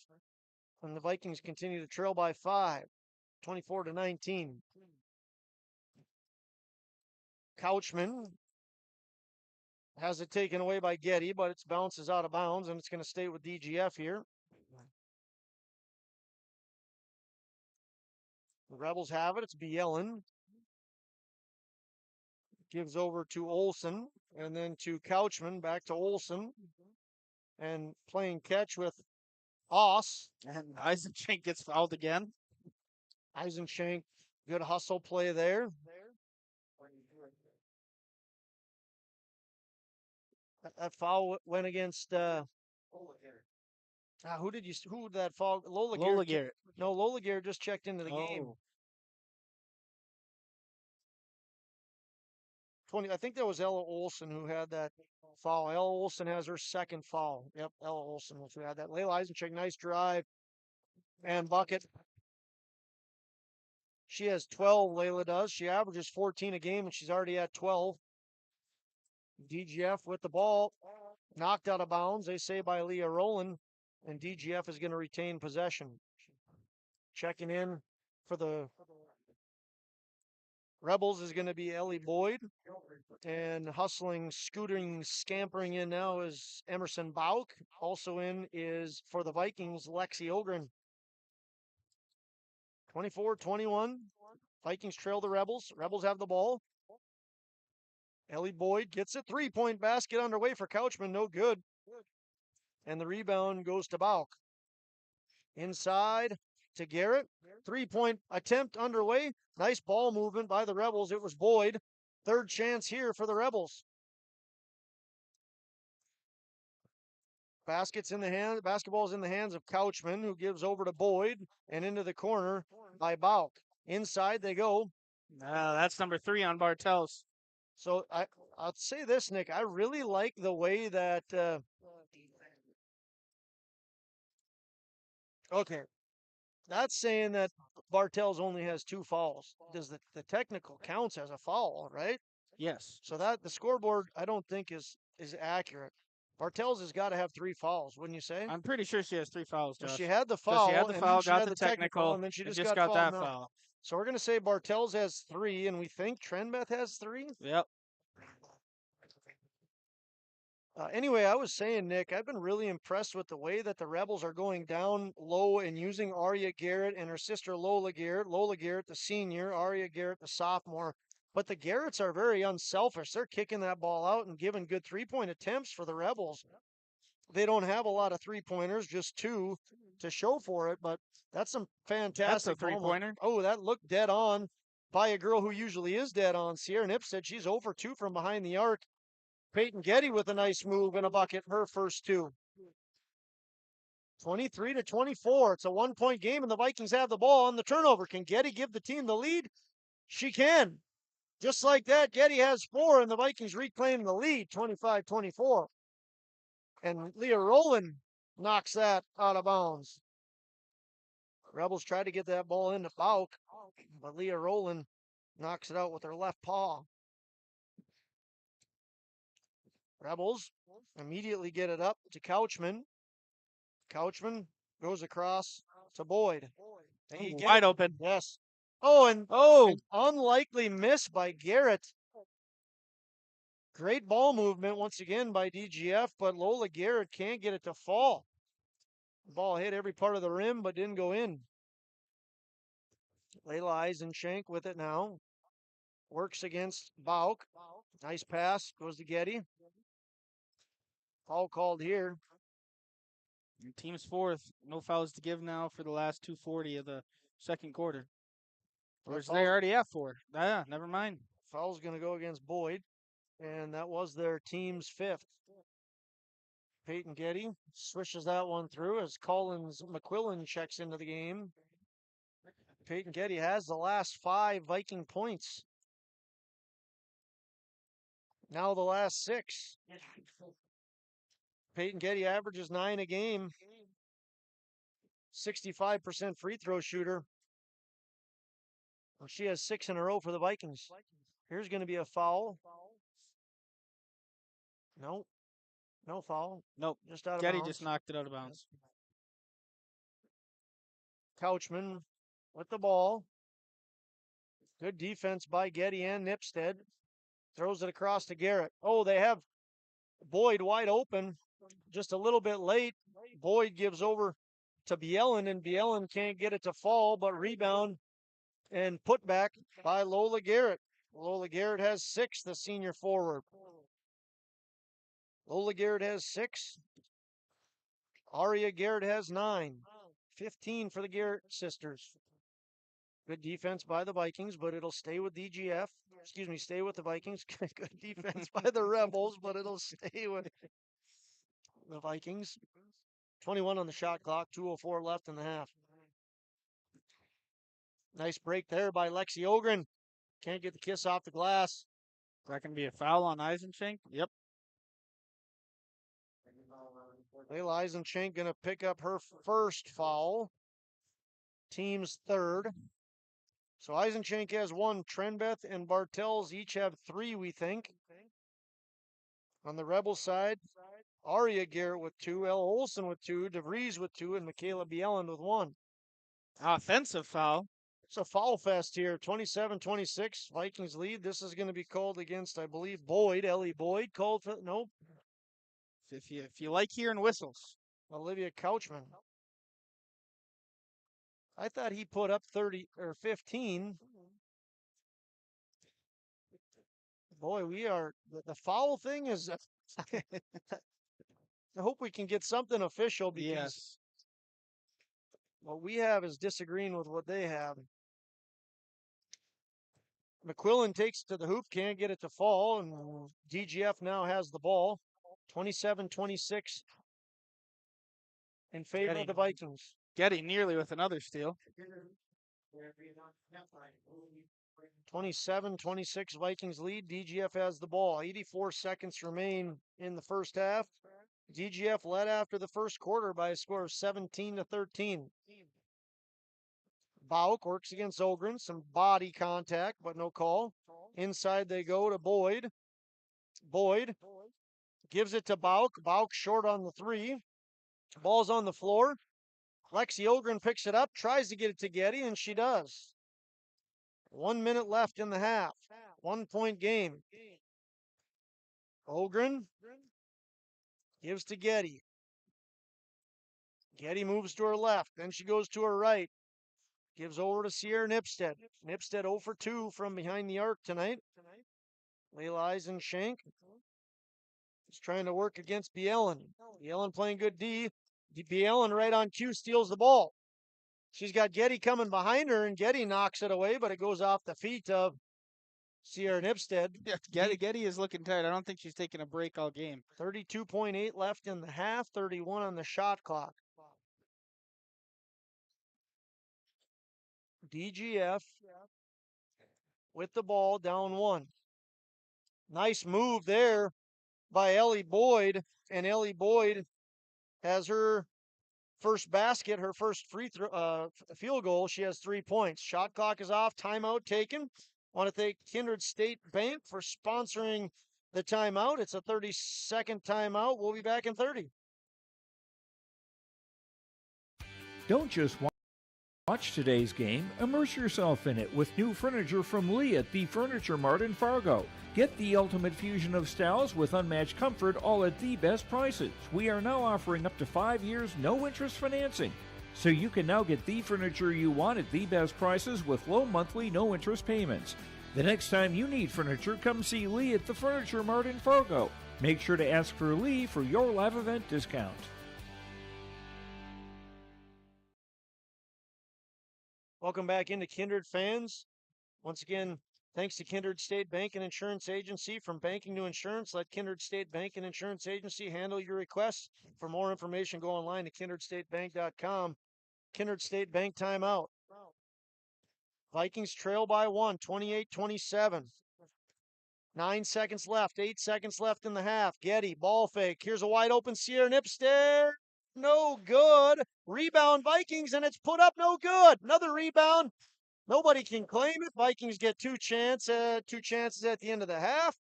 And the Vikings continue to trail by 5, 24-19. Couchman has it taken away by Getty, but it bounces out of bounds, and it's going to stay with DGF here. The Rebels have it. It's Bielen. Gives over to Olsen, and then to Couchman, back to Olsen. And playing catch with Oss. And Eisenschenk gets fouled again. Eisenschenk, good hustle play there. That foul went against who did that foul? Lola Garrett. No, Lola Garrett just checked into the game. 20. I think that was Ella Olsen who had that foul. Ella Olsen has her second foul. Yep, Ella Olsen was who had that. Layla Eisenschenk, nice drive and bucket. She has 12, Layla does. She averages 14 a game, and she's already at 12. DGF with the ball. Knocked out of bounds, they say, by Leah Rowland. And DGF is going to retain possession. Checking in for the Rebels is going to be Ellie Boyd. And hustling, scooting, scampering in now is Emerson Bauk. Also in is, for the Vikings, Lexi Ogren. 24-21. Vikings trail the Rebels. Rebels have the ball. Ellie Boyd gets it. 3-point basket underway for Couchman. No good. And the rebound goes to Bauk. Inside to Garrett. 3-point attempt underway. Nice ball movement by the Rebels. It was Boyd. Third chance here for the Rebels. Basketball's in the hands of Couchman, who gives over to Boyd and into the corner by Bauk. Inside they go. That's number 3 on Bartels. So I'll say this, Nick. I really like the way that. Okay, that's saying that Bartels only has 2 fouls. Does the technical counts as a foul, right? Yes. So that the scoreboard I don't think is accurate. Bartels has got to have 3 fouls, wouldn't you say? I'm pretty sure she has 3 fouls, Josh. Well, she had the foul, got the technical, and then she just got that fouled. foul. So we're going to say Bartels has 3, and we think Trenbeth has 3? Yep. Anyway, I was saying, Nick, I've been really impressed with the way that the Rebels are going down low and using Aria Garrett and her sister Lola Garrett. Lola Garrett, the senior, Aria Garrett, the sophomore. But the Garretts are very unselfish. They're kicking that ball out and giving good 3-point attempts for the Rebels. They don't have a lot of 3-pointers, just 2 to show for it, but that's some fantastic. That's a 3-pointer. Oh, that looked dead on by a girl who usually is dead on. Sierra Nip said she's 0 for 2 from behind the arc. Peyton Getty with a nice move and a bucket, her first 2. 23-24. It's a 1-point game, and the Vikings have the ball on the turnover. Can Getty give the team the lead? She can. Just like that, Getty has 4, and the Vikings reclaim the lead, 25-24. And Leah Rowland knocks that out of bounds. Rebels try to get that ball into Bauk, but Leah Rowland knocks it out with her left paw. Rebels immediately get it up to Couchman. Couchman goes across to Boyd. Wide open. Yes. An unlikely miss by Garrett. Great ball movement once again by DGF, but Lola Garrett can't get it to fall. The ball hit every part of the rim, but didn't go in. Layla Eisenschenk with it now. Works against Bauk. Nice pass. Goes to Getty. Foul called here. Your team's 4th. No fouls to give now for the last 2:40 of the second quarter. Or they already have 4. Never mind. Foul's going to go against Boyd. And that was their team's 5th. Peyton Getty swishes that one through as Collins McQuillan checks into the game. Peyton Getty has the last 5 Viking points. Now the last 6. Peyton Getty averages 9 a game. 65% free throw shooter. Well, she has 6 in a row for the Vikings. Here's going to be a foul. No. No foul. Nope. Just out of Getty bounds. just knocked it out of bounds. Couchman with the ball. Good defense by Getty and Nipstead. Throws it across to Garrett. Oh, they have Boyd wide open. Just a little bit late. Boyd gives over to Bielen, and Bielen can't get it to fall, but rebound and put back by Lola Garrett. Lola Garrett has 6, the senior forward. Lola Garrett has 6. Aria Garrett has 9. 15 for the Garrett sisters. Good defense by the Vikings, but it'll stay with DGF. Excuse me, stay with the Vikings. Good defense by the Rebels, but it'll stay with the Vikings. 21 on the shot clock, 2:04 left in the half. Nice break there by Lexi Ogren. Can't get the kiss off the glass. Is that going to be a foul on Eisenschenk? Yep. Layla Eisenschenk going to pick up her first foul. Team's third. So Eisenschenk has 1. Trenbeth and Bartels each have 3, we think. On the Rebel side, Aria Garrett with 2, Ella Olson with 2, DeVries with 2, and Michaela Bielen with 1. Offensive foul. It's a foul fest here. 27-26. Vikings lead. This is going to be called against, I believe, Boyd. Ellie Boyd called for. Nope. If you like hearing whistles. Olivia Couchman. I thought he put up 30 or 15. Boy, we are. The foul thing is. I hope we can get something official because what we have is disagreeing with what they have. McQuillan takes it to the hoop, can't get it to fall, and DGF now has the ball. 27-26 in favor of the Vikings. Getty nearly with another steal. 27-26 Vikings lead. DGF has the ball. 84 seconds remain in the first half. DGF led after the first quarter by a score of 17-13. Bauk works against Ogren. Some body contact, but no call. Inside they go to Boyd. Boyd gives it to Bauk. Bauk short on the 3. Ball's on the floor. Lexi Ogren picks it up, tries to get it to Getty, and she does. 1 minute left in the half. 1-point game. Ogren gives to Getty. Getty moves to her left. Then she goes to her right. Gives over to Sierra Nipstead. Nipstead 0 for 2 from behind the arc tonight. Layla Eisenschenk is trying to work against Bielen. Bielen playing good D. Bielen right on cue steals the ball. She's got Getty coming behind her, and Getty knocks it away, but it goes off the feet of Sierra Nipstead. Yeah, Getty is looking tired. I don't think she's taking a break all game. 32.8 left in the half, 31 on the shot clock. DGF with the ball, down 1. Nice move there by Ellie Boyd, and Ellie Boyd has her first basket, her first field goal. She has 3 points. Shot clock is off. Timeout taken. Want to thank Kindred State Bank for sponsoring the timeout. It's a 30-second timeout. We'll be back in 30. Don't just watch today's game, immerse yourself in it with new furniture from Lee at the Furniture Mart in Fargo. Get the ultimate fusion of styles with unmatched comfort, all at the best prices. We are now offering up to 5 years no-interest financing. So you can now get the furniture you want at the best prices with low monthly no-interest payments. The next time you need furniture, come see Lee at the Furniture Mart in Fargo. Make sure to ask for Lee for your live event discount. Welcome back into Kindred fans. Once again, thanks to Kindred State Bank and Insurance Agency. From banking to insurance, let Kindred State Bank and Insurance Agency handle your requests. For more information, go online to kindredstatebank.com. Kindred State Bank timeout. Vikings trail by 1, 28-27. 9 seconds left, 8 seconds left in the half. Getty, ball fake. Here's a wide open Sierra Nipstead. No good. Rebound Vikings, and it's put up no good. Another rebound. Nobody can claim it. Vikings get two chances at the end of the half.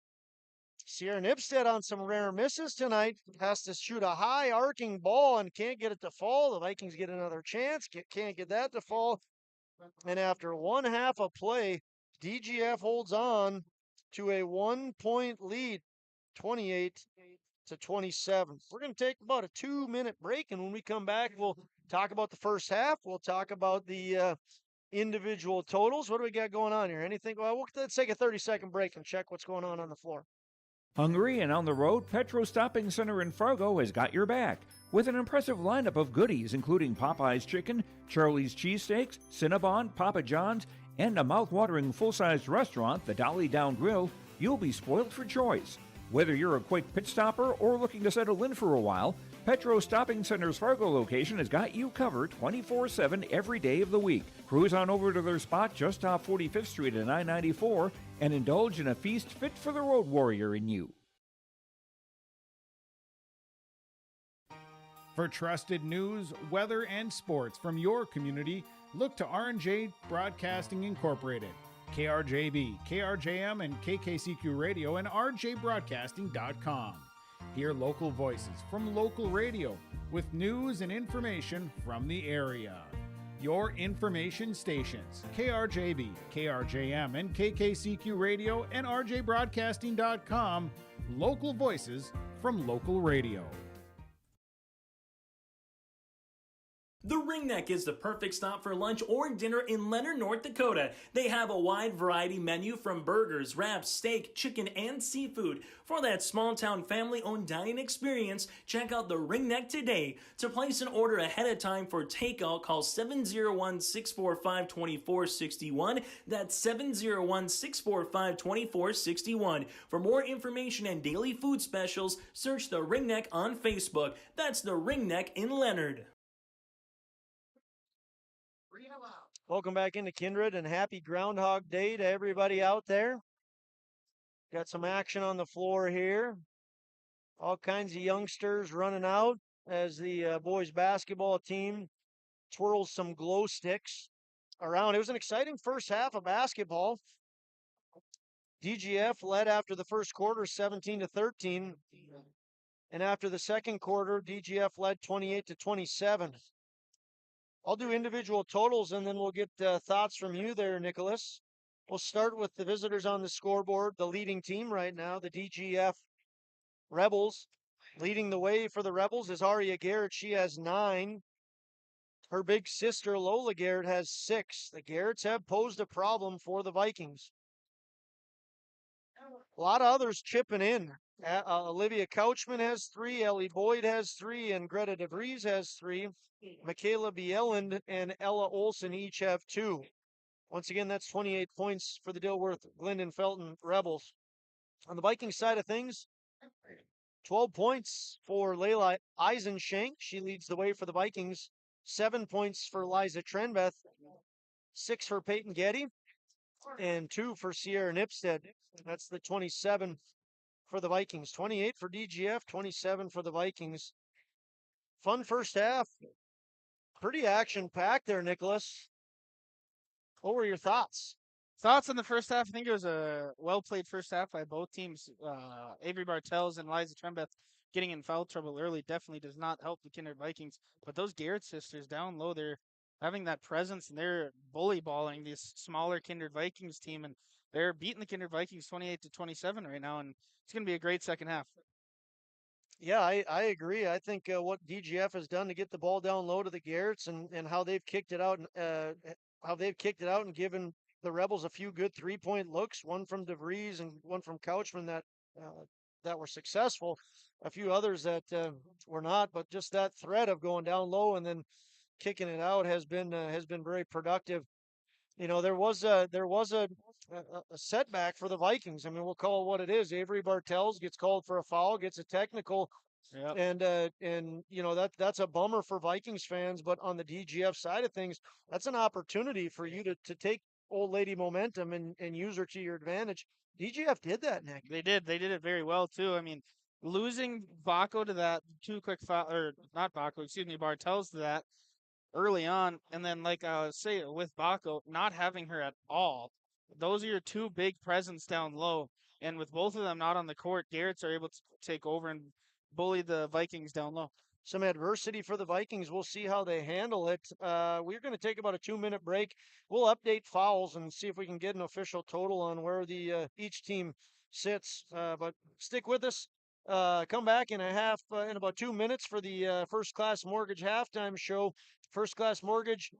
Sierra Nipstead on some rare misses tonight. Has to shoot a high arcing ball and can't get it to fall. The Vikings get another chance. Can't get that to fall. And after 1/2 of play, DGF holds on to a 1-point lead, 28-27. We're going to take about a 2-minute break. And when we come back, we'll talk about the first half. We'll talk about the individual totals. What do we got going on here? Anything? Well, let's take a 30-second break and check what's going on the floor. Hungry and on the road, Petro Stopping Center in Fargo has got your back. With an impressive lineup of goodies including Popeye's Chicken, Charlie's Cheesesteaks, Cinnabon, Papa John's, and a mouth-watering full-sized restaurant, the Dolly Down Grill, you'll be spoiled for choice. Whether you're a quick pit stopper or looking to settle in for a while, Petro Stopping Center's Fargo location has got you covered 24/7 every day of the week. Cruise on over to their spot just off 45th Street and I-94 and indulge in a feast fit for the road warrior in you. For trusted news, weather, and sports from your community, look to R&J Broadcasting Incorporated, KRJB, KRJM, and KKCQ Radio, and rjbroadcasting.com. Hear local voices from local radio with news and information from the area. Your information stations, KRJB, KRJM, and KKCQ Radio, and rjbroadcasting.com. Local voices from local radio. The Ringneck is the perfect stop for lunch or dinner in Leonard, North Dakota. They have a wide variety menu from burgers, wraps, steak, chicken, and seafood. For that small-town family-owned dining experience, check out the Ringneck today. To place an order ahead of time for takeout, call 701-645-2461. That's 701-645-2461. For more information and daily food specials, search the Ringneck on Facebook. That's the Ringneck in Leonard. Welcome back into Kindred and happy Groundhog Day to everybody out there. Got some action on the floor here. All kinds of youngsters running out as the boys basketball team twirls some glow sticks around. It was an exciting first half of basketball. DGF led after the first quarter 17-13. And after the second quarter, DGF led 28-27. I'll do individual totals, and then we'll get thoughts from you there, Nicholas. We'll start with the visitors on the scoreboard, the leading team right now, the DGF Rebels. Leading the way for the Rebels is Aria Garrett. She has 9. Her big sister, Lola Garrett, has 6. The Garretts have posed a problem for the Vikings. A lot of others chipping in. Olivia Couchman has 3, Ellie Boyd has 3, and Greta DeVries has 3. Michaela Bieland and Ella Olson each have 2. Once again, that's 28 points for the Dilworth-Glyndon-Felton Rebels. On the Viking side of things, 12 points for Layla Eisenshank. She leads the way for the Vikings. 7 points for Liza Trenbeth. 6 for Peyton Getty. And 2 for Sierra Nipstead. That's the 27 for the Vikings. 28 for DGF, 27 for the Vikings. Fun first half. Pretty action-packed there, Nicholas. What were your thoughts? Thoughts on the first half? I think it was a well-played first half by both teams. Avery Bartels and Liza Trembeth getting in foul trouble early definitely does not help the Kindred Vikings. But those Garrett sisters down low, they're having that presence, and they're bully-balling this smaller Kindred Vikings team, and they're beating the Kindred Vikings 28-27 right now, and it's going to be a great second half. Yeah, I agree. I think what DGF has done to get the ball down low to the Garretts and how they've kicked it out and given the Rebels a few good 3-point looks, one from DeVries and one from Couchman that were successful, a few others that were not, but just that threat of going down low and then kicking it out has been very productive. You know, there was a setback for the Vikings. I mean, we'll call it what it is. Avery Bartels gets called for a foul, gets a technical, and you know that's a bummer for Vikings fans. But on the DGF side of things, that's an opportunity for you to take old lady momentum and use her to your advantage. DGF did that, Nick. They did it very well too. I mean, losing Baco to that 2 quick foul, or not Baco, excuse me, Bartels to that early on, and then like I was saying with Baco, not having her at all. Those are your 2 big presence down low. And with both of them not on the court, Garrett's are able to take over and bully the Vikings down low. Some adversity for the Vikings. We'll see how they handle it. We're going to take about a 2-minute break. We'll update fouls and see if we can get an official total on where the each team sits. But stick with us. Come back in about 2 minutes for the First Class Mortgage halftime show. First Class Mortgage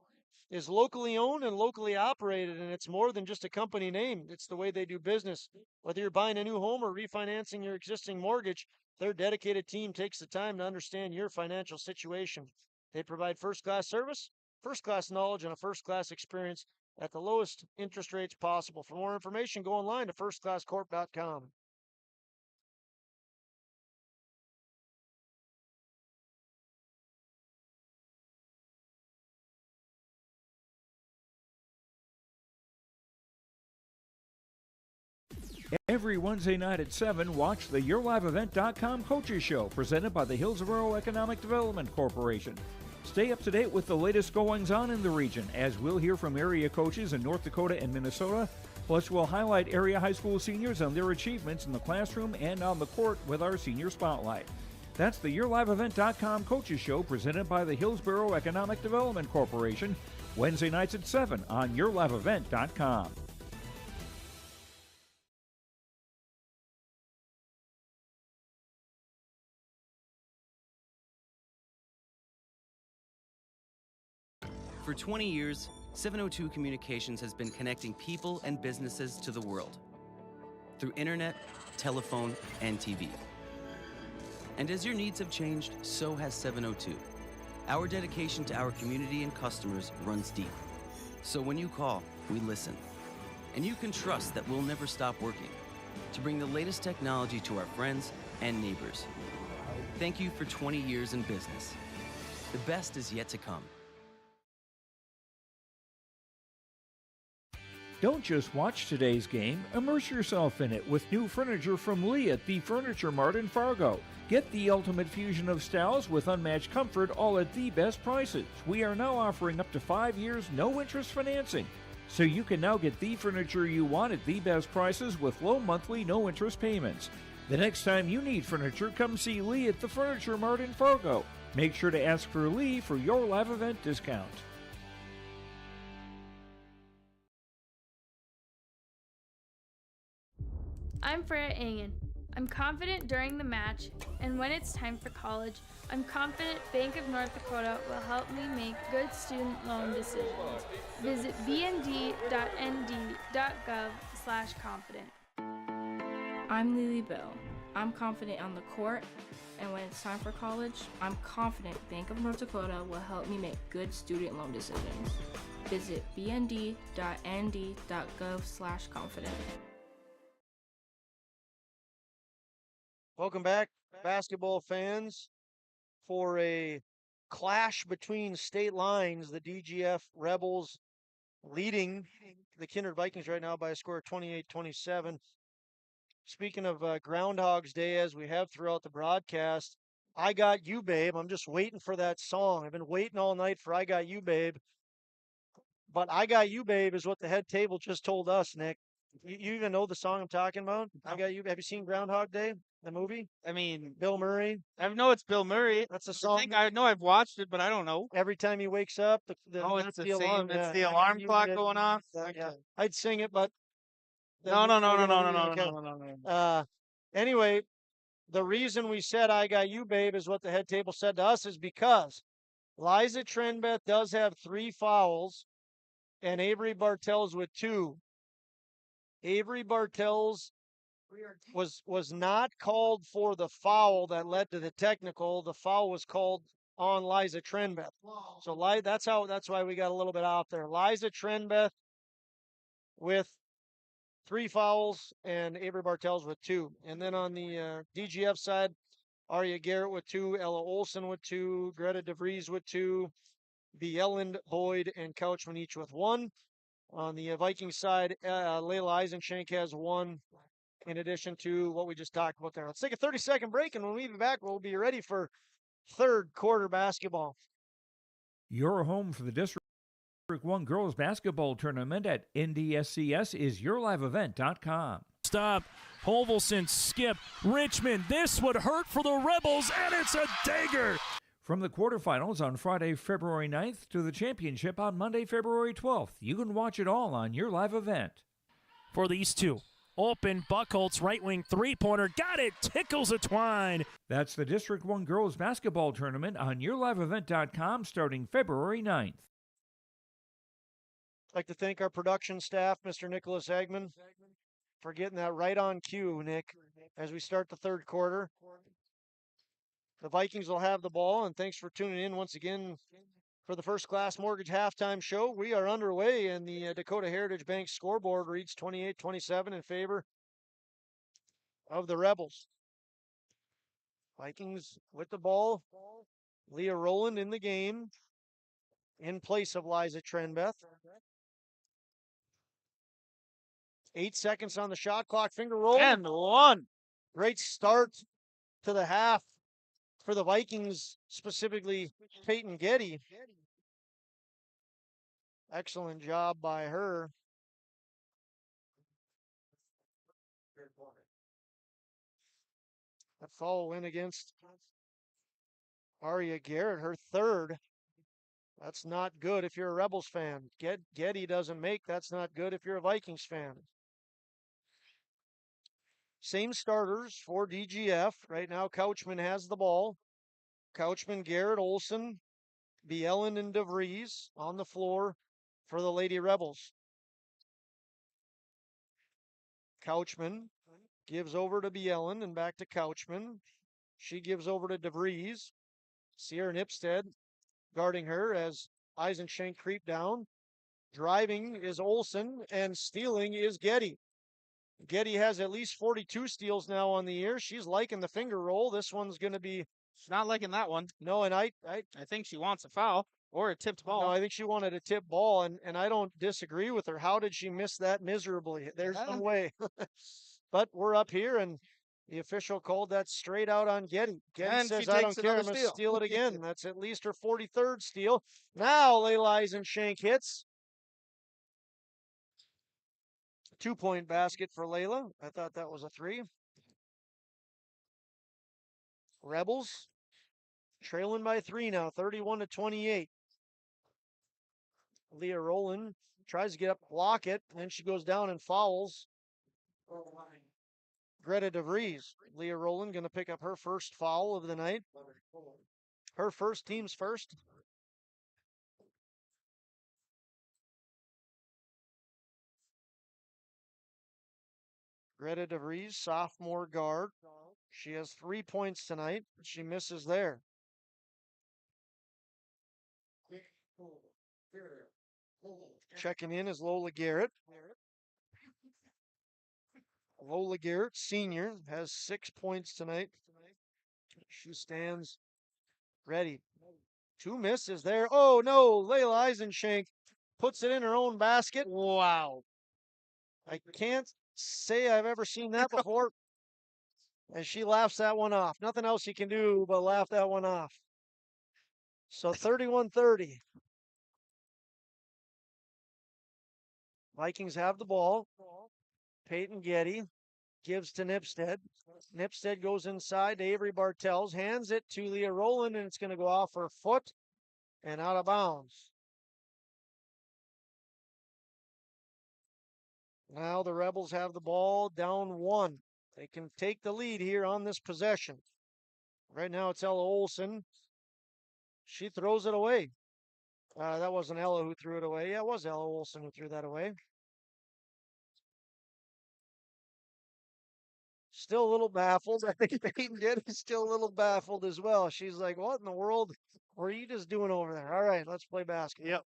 is locally owned and locally operated, and it's more than just a company name. It's the way they do business. Whether you're buying a new home or refinancing your existing mortgage, their dedicated team takes the time to understand your financial situation. They provide first-class service, first-class knowledge, and a first-class experience at the lowest interest rates possible. For more information, go online to firstclasscorp.com. Every Wednesday night at 7, watch the YourLiveEvent.com Coaches Show presented by the Hillsborough Economic Development Corporation. Stay up to date with the latest goings-on in the region, as we'll hear from area coaches in North Dakota and Minnesota. Plus, we'll highlight area high school seniors and their achievements in the classroom and on the court with our Senior Spotlight. That's the YourLiveEvent.com Coaches Show presented by the Hillsborough Economic Development Corporation, Wednesday nights at 7 on YourLiveEvent.com. For 20 years, 702 Communications has been connecting people and businesses to the world through internet, telephone, and TV. And as your needs have changed, so has 702. Our dedication to our community and customers runs deep. So when you call, we listen. And you can trust that we'll never stop working to bring the latest technology to our friends and neighbors. Thank you for 20 years in business. The best is yet to come. Don't just watch today's game, immerse yourself in it with new furniture from Lee at the Furniture Mart in Fargo. Get the ultimate fusion of styles with unmatched comfort, all at the best prices. We are now offering up to 5 years no-interest financing, so you can now get the furniture you want at the best prices with low monthly no-interest payments. The next time you need furniture, come see Lee at the Furniture Mart in Fargo. Make sure to ask for Lee for your live event discount. I'm Freya Angen. I'm confident during the match, and when it's time for college, I'm confident Bank of North Dakota will help me make good student loan decisions. Visit bnd.nd.gov/confident. I'm Lily Bell. I'm confident on the court, and when it's time for college, I'm confident Bank of North Dakota will help me make good student loan decisions. Visit bnd.nd.gov/confident. Welcome back, basketball fans, for a clash between state lines. The DGF Rebels leading the Kindred Vikings right now by a score of 28-27. Speaking of Groundhog's Day, as we have throughout the broadcast, I Got You, Babe. I'm just waiting for that song. I've been waiting all night for I Got You, Babe. But I Got You, Babe is what the head table just told us, Nick. You even know the song I'm talking about? I Got You. Have you seen Groundhog Day, the movie? I mean, Bill Murray. I know it's Bill Murray. That's a song. I know I've watched it, but I don't know. Every time he wakes up, it's the alarm. It's the alarm clock going off. Yeah. I'd sing it, but no. Anyway, the reason we said I Got You, Babe is what the head table said to us is because Liza Trenbeth does have 3 fouls and Avery Bartels with 2. Avery Bartels was not called for the foul that led to the technical. The foul was called on Liza Trenbeth. So that's why we got a little bit out there. Liza Trenbeth with 3 fouls and Avery Bartels with 2. And then on the DGF side, Arya Garrett with 2, Ella Olson with 2, Greta DeVries with 2, Bieland, Boyd, and Couchman each with 1. On the Viking side, Layla Eisenshank has 1, in addition to what we just talked about there. Let's take a 30-second break, and when we be back, we'll be ready for third quarter basketball. Your home for the District 1 Girls Basketball Tournament at NDSCS is YourLiveEvent.com. Stop. Hovelson, skip. Richmond, this would hurt for the Rebels, and it's a dagger. From the quarterfinals on Friday, February 9th to the championship on Monday, February 12th. You can watch it all on your live event. For these two. Open, Buckholtz, right wing three-pointer. Got it. Tickles a twine. That's the District 1 Girls Basketball Tournament on yourliveevent.com starting February 9th. I'd like to thank our production staff, Mr. Nicholas Eggman, for getting that right on cue, Nick, as we start the third quarter. The Vikings will have the ball, and thanks for tuning in once again for the First Class Mortgage Halftime Show. We are underway, and the Dakota Heritage Bank scoreboard reads 28-27 in favor of the Rebels. Vikings with the ball. Leah Rowland in the game in place of Liza Trenbeth. 8 seconds on the shot clock. Finger roll. And one. Great start to the half for the Vikings, specifically Peyton Getty. Excellent job by her. That foul win against Aria Garrett, her third. That's not good if you're a Rebels fan. Getty doesn't make, that's not good if you're a Vikings fan. Same starters for DGF. Right now, Couchman has the ball. Couchman, Garrett, Olson, Bielen, and DeVries on the floor for the Lady Rebels. Couchman gives over to Bielen and back to Couchman. She gives over to DeVries. Sierra Nipstead guarding her as Eisenschenk creep down. Driving is Olson and stealing is Getty. Getty has at least 42 steals now on the year. She's liking the finger roll. This one's going to be... She's not liking that one. No, and I think she wants a foul or a tipped ball. No, I think she wanted a tip ball, and I don't disagree with her. How did she miss that miserably? There's no way. But we're up here, and the official called that straight out on Getty. Getty And says, she I takes don't care, I'm another going to steal. steal it again. That's at least her 43rd steal. Now Layla Eisenschenk hits. 2-point basket for Layla. I thought that was a 3. Rebels trailing by 3 now, 31-28. Leah Rowland tries to get up, block it, and then she goes down and fouls Greta DeVries. Leah Rowland going to pick up her first foul of the night. Her first, team's first. Greta DeVries, sophomore guard. She has 3 points tonight. She misses there. Checking in is Lola Garrett. Lola Garrett, senior, has 6 points tonight. She stands ready. 2 misses there. Oh, no. Layla Eisenschenk puts it in her own basket. Wow. I can't say I've ever seen that before. And she laughs that one off. Nothing else you can do but laugh that one off. So 31-30. Vikings have the ball. Peyton Getty gives to Nipstead. Nipstead goes inside to Avery Bartels, hands it to Leah Rowland, and it's going to go off her foot and out of bounds. Now the Rebels have the ball down 1. They can take the lead here on this possession. Right now it's Ella Olson. She throws it away. That wasn't Ella who threw it away. Yeah, it was Ella Olson who threw that away. Still a little baffled. I think Peyton Getty's still a little baffled as well. She's like, what in the world were you just doing over there? All right, let's play basketball. Yep.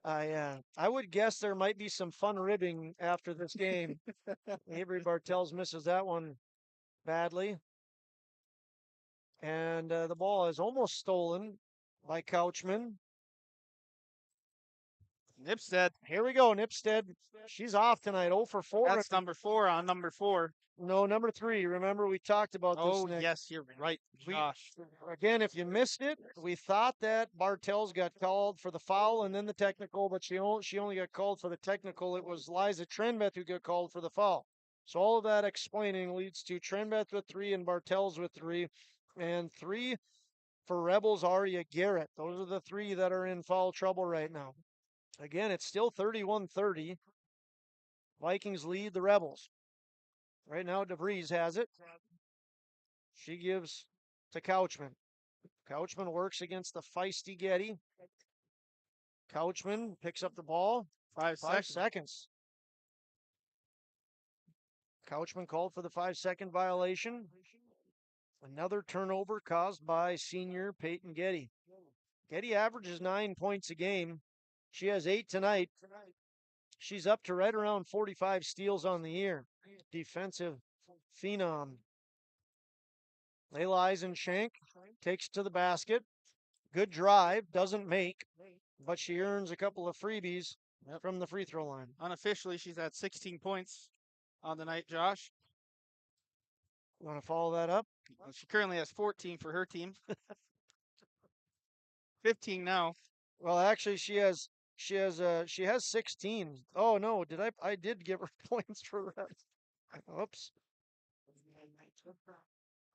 I would guess there might be some fun ribbing after this game. Avery Bartels misses that one badly. And the ball is almost stolen by Couchman. Nipstead. Here we go, Nipstead. She's off tonight, 0 for 4. That's number 4 on number 4. No, number 3. Remember, we talked about this, Oh, Nick. yes, you're right, Josh. Again, if you missed it, we thought that Bartels got called for the foul and then the technical, but she only got called for the technical. It was Liza Trenbeth who got called for the foul. So all of that explaining leads to Trenbeth with 3 and Bartels with 3. And 3 for Rebels, Aria Garrett. Those are the 3 that are in foul trouble right now. Again, it's still 31-30. Vikings lead the Rebels. Right now, DeVries has it. She gives to Couchman. Couchman works against the feisty Getty. Couchman picks up the ball. 5 seconds. Couchman called for the 5-second violation. Another turnover caused by senior Peyton Getty. Getty averages 9 points a game. She has 8 tonight. She's up to right around 45 steals on the year. Defensive phenom. Layla Eisenschenk takes to the basket. Good drive, doesn't make, but she earns a couple of freebies from the free throw line. Unofficially, she's at 16 points on the night, Josh. You want to follow that up? Well, she currently has 14 for her team. 15 now. Well, actually, she has 16. Oh no, I did give her points for that. Oops.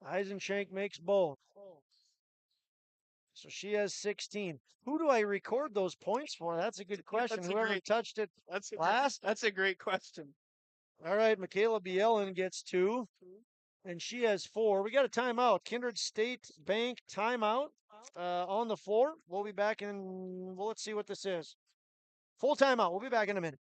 Eisenschenk makes both. So she has 16. Who do I record those points for? That's a good question. Whoever touched it last? That's a great question. All right, Michaela Bielen gets 2, and she has 4. We got a timeout. Kindred State Bank timeout on the floor. We'll be back let's see what this is. Full timeout. We'll be back in a minute.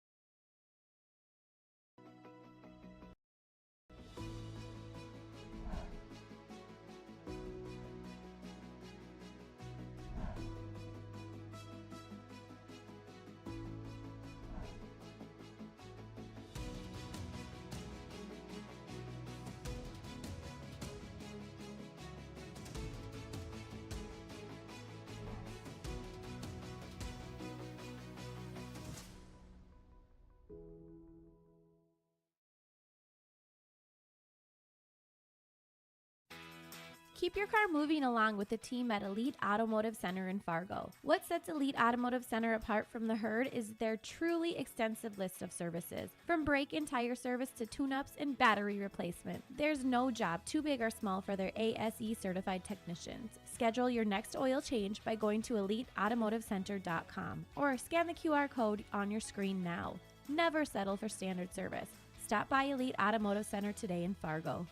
Keep your car moving along with the team at Elite Automotive Center in Fargo. What sets Elite Automotive Center apart from the herd is their truly extensive list of services. From brake and tire service to tune-ups and battery replacement, there's no job too big or small for their ASE certified technicians. Schedule your next oil change by going to EliteAutomotiveCenter.com or scan the QR code on your screen now. Never settle for standard service. Stop by Elite Automotive Center today in Fargo.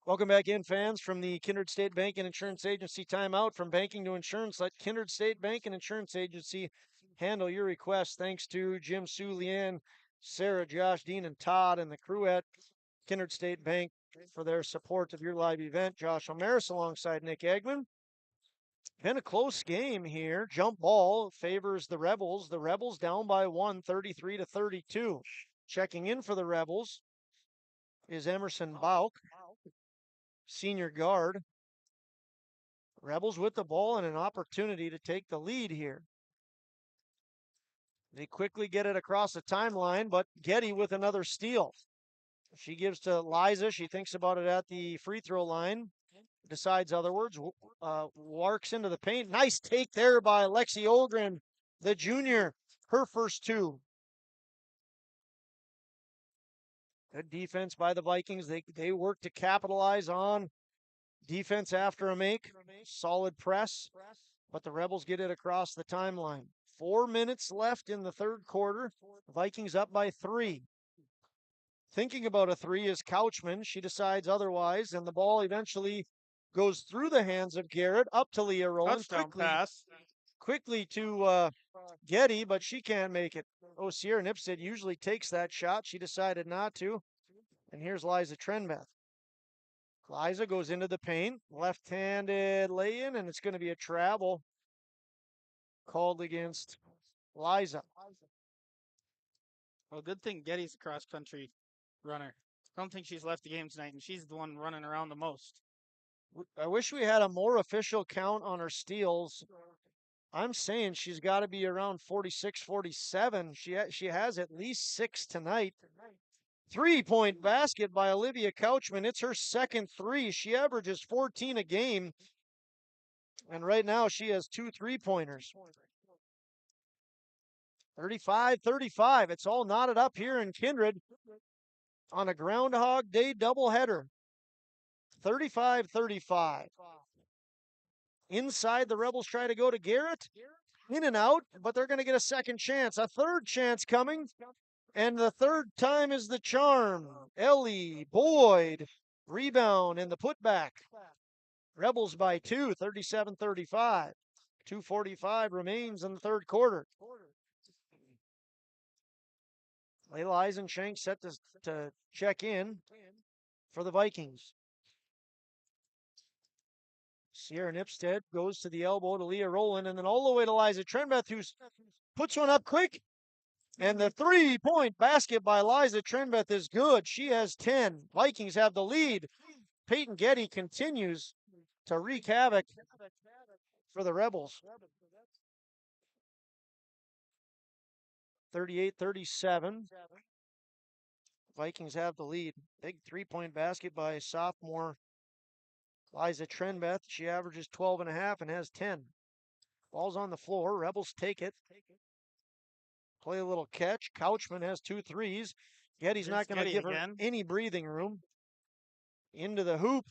Welcome back in, fans, from the Kindred State Bank and Insurance Agency timeout. From banking to insurance, let Kindred State Bank and Insurance Agency handle your requests. Thanks to Jim, Sue, Leanne, Sarah, Josh, Dean, and Todd, and the crew at Kindred State Bank for their support of your live event. Josh Omaris alongside Nick Eggman. Been a close game here. Jump ball favors the Rebels. The Rebels down by 1, 33-32. Checking in for the Rebels is Emerson Bauk, senior guard. Rebels with the ball and an opportunity to take the lead here. They quickly get it across the timeline, but Getty with another steal. She gives to Liza. She thinks about it at the free throw line. Decides otherwise. Larks into the paint. Nice take there by Lexi Olgren, the junior. Her first 2. Good defense by the Vikings. They work to capitalize on defense after a make. Solid press, but the Rebels get it across the timeline. 4 minutes left in the third quarter. Vikings up by 3. Thinking about a 3 is Couchman. She decides otherwise, and the ball eventually goes through the hands of Garrett up to Leah Rowland. Quickly to Getty, but she can't make it. Oh, Sierra Nipstead usually takes that shot. She decided not to. And here's Liza Trenbeth. Liza goes into the paint. Left-handed lay-in, and it's going to be a travel called against Liza. Well, good thing Getty's a cross-country runner. I don't think she's left the game tonight, and she's the one running around the most. I wish we had a more official count on her steals. I'm saying she's got to be around 46, 47. She has at least 6 tonight. 3-point basket by Olivia Couchman. It's her second three. She averages 14 a game. And right now she has 2 3-pointers. 35-35. It's all knotted up here in Kindred on a Groundhog Day doubleheader. 35-35. Inside, the Rebels try to go to Garrett. In and out, but they're going to get a second chance. A third chance coming. And the third time is the charm. Ellie Boyd. Rebound and the putback. Rebels by 2, 37-35. 2:45 remains in the third quarter. Layla Eisenshank set to check in for the Vikings. Sierra Nipstead goes to the elbow to Leah Rowland, and then all the way to Liza Trenbeth, who puts one up quick. And the 3-point basket by Liza Trenbeth is good. She has 10. Vikings have the lead. Peyton Getty continues to wreak havoc for the Rebels. 38-37. Vikings have the lead. Big 3-point basket by sophomore Liza Trenbeth. She averages 12.5 and has 10. Ball's on the floor. Rebels take it. Play a little catch. Couchman has 2 threes. Getty's not going to give her any breathing room. Into the hoop.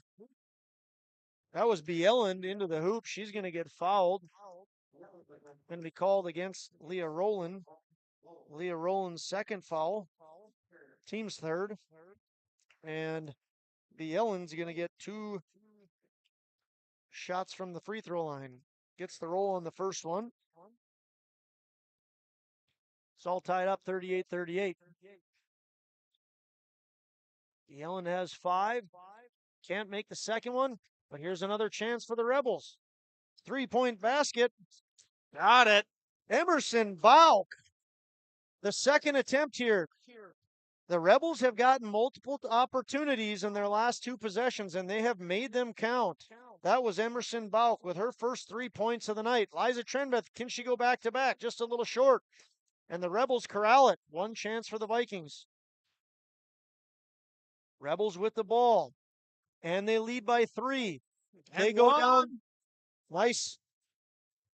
That was Bieland into the hoop. She's going to get fouled. Going to be called against Leah Rowland. Leah Rowland's second foul. Team's third. And Bieland's going to get 2 shots from the free throw line. Gets the roll on the first one. It's all tied up 38-38. Bieland has 5. Can't make the second one, but here's another chance for the Rebels. 3-point basket. Got it. Emerson Bauk. The second attempt here. The Rebels have gotten multiple opportunities in their last 2 possessions, and they have made them count. That was Emerson Bauk with her first 3 points of the night. Liza Trenbeth, can she go back-to-back? Just a little short. And the Rebels corral it. 1 chance for the Vikings. Rebels with the ball. And they lead by 3. They go down. Nice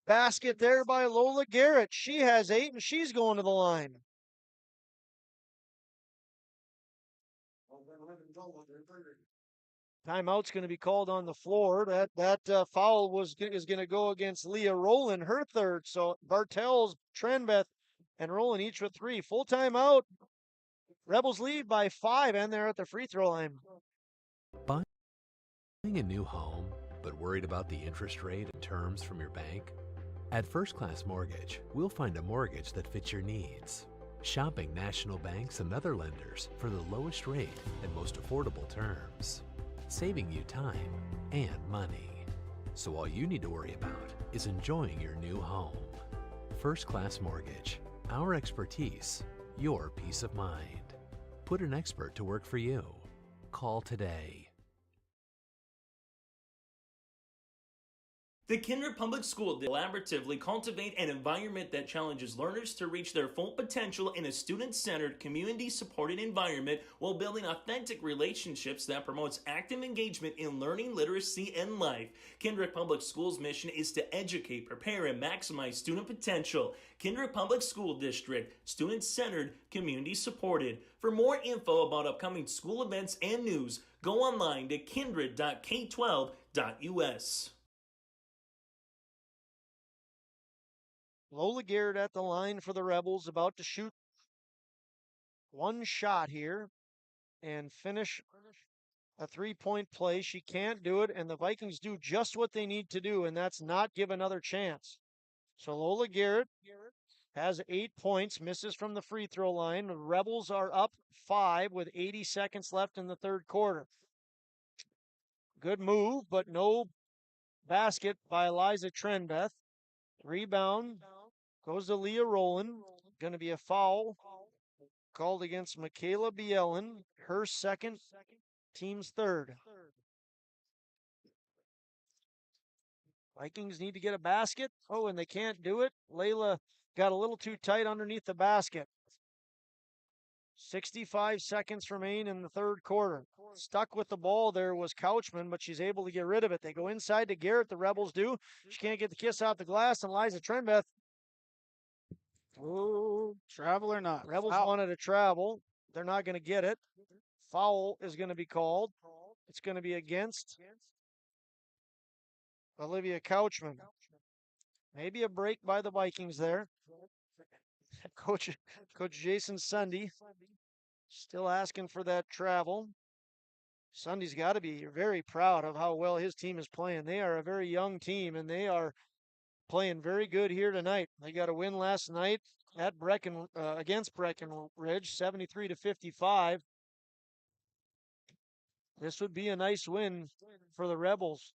basket there by Lola Garrett. She has 8, and she's going to the line. Timeout's going to be called on the floor. That foul is going to go against Leah Rowland, her third. So Bartels, Trenbeth, and Rowland each with 3. Full timeout. Rebels lead by 5, and they're at the free throw line. Buying a new home, but worried about the interest rate and terms from your bank? At First Class Mortgage, we'll find a mortgage that fits your needs. Shopping national banks and other lenders for the lowest rate and most affordable terms, saving you time and money. So all you need to worry about is enjoying your new home. First Class Mortgage, our expertise, your peace of mind. Put an expert to work for you. Call today. The Kindred Public School collaboratively cultivate an environment that challenges learners to reach their full potential in a student-centered, community-supported environment while building authentic relationships that promotes active engagement in learning, literacy, and life. Kindred Public Schools' mission is to educate, prepare, and maximize student potential. Kindred Public School District, student-centered, community-supported. For more info about upcoming school events and news, go online to kindred.k12.us. Lola Garrett at the line for the Rebels, about to shoot 1 shot here and finish a 3-point play. She can't do it, and the Vikings do just what they need to do, and that's not give another chance. So Lola Garrett has 8 points, misses from the free throw line. The Rebels are up 5 with 80 seconds left in the third quarter. Good move, but no basket by Liza Trenbeth. Rebound goes to Leah Rowland. Going to be a foul called against Michaela Bieland, her second, team's third. Vikings need to get a basket. Oh, and they can't do it. Layla got a little too tight underneath the basket. 65 seconds remain in the third quarter. Stuck with the ball there was Couchman, but she's able to get rid of it. They go inside to Garrett. The Rebels do. She can't get the kiss off the glass, and Liza Trenbeth. Oh, travel or not? Rebels Foul. wanted to travel. They're not going to get it. Foul is going to be called. It's going to be against Olivia Couchman. Maybe a break by the Vikings there. Coach Jason Sunday still asking for that travel. Sunday's got to be very proud of how well his team is playing. They are a very young team, and they are playing very good here tonight. They got a win last night at against Breckenridge, 73-55. This would be a nice win for the Rebels.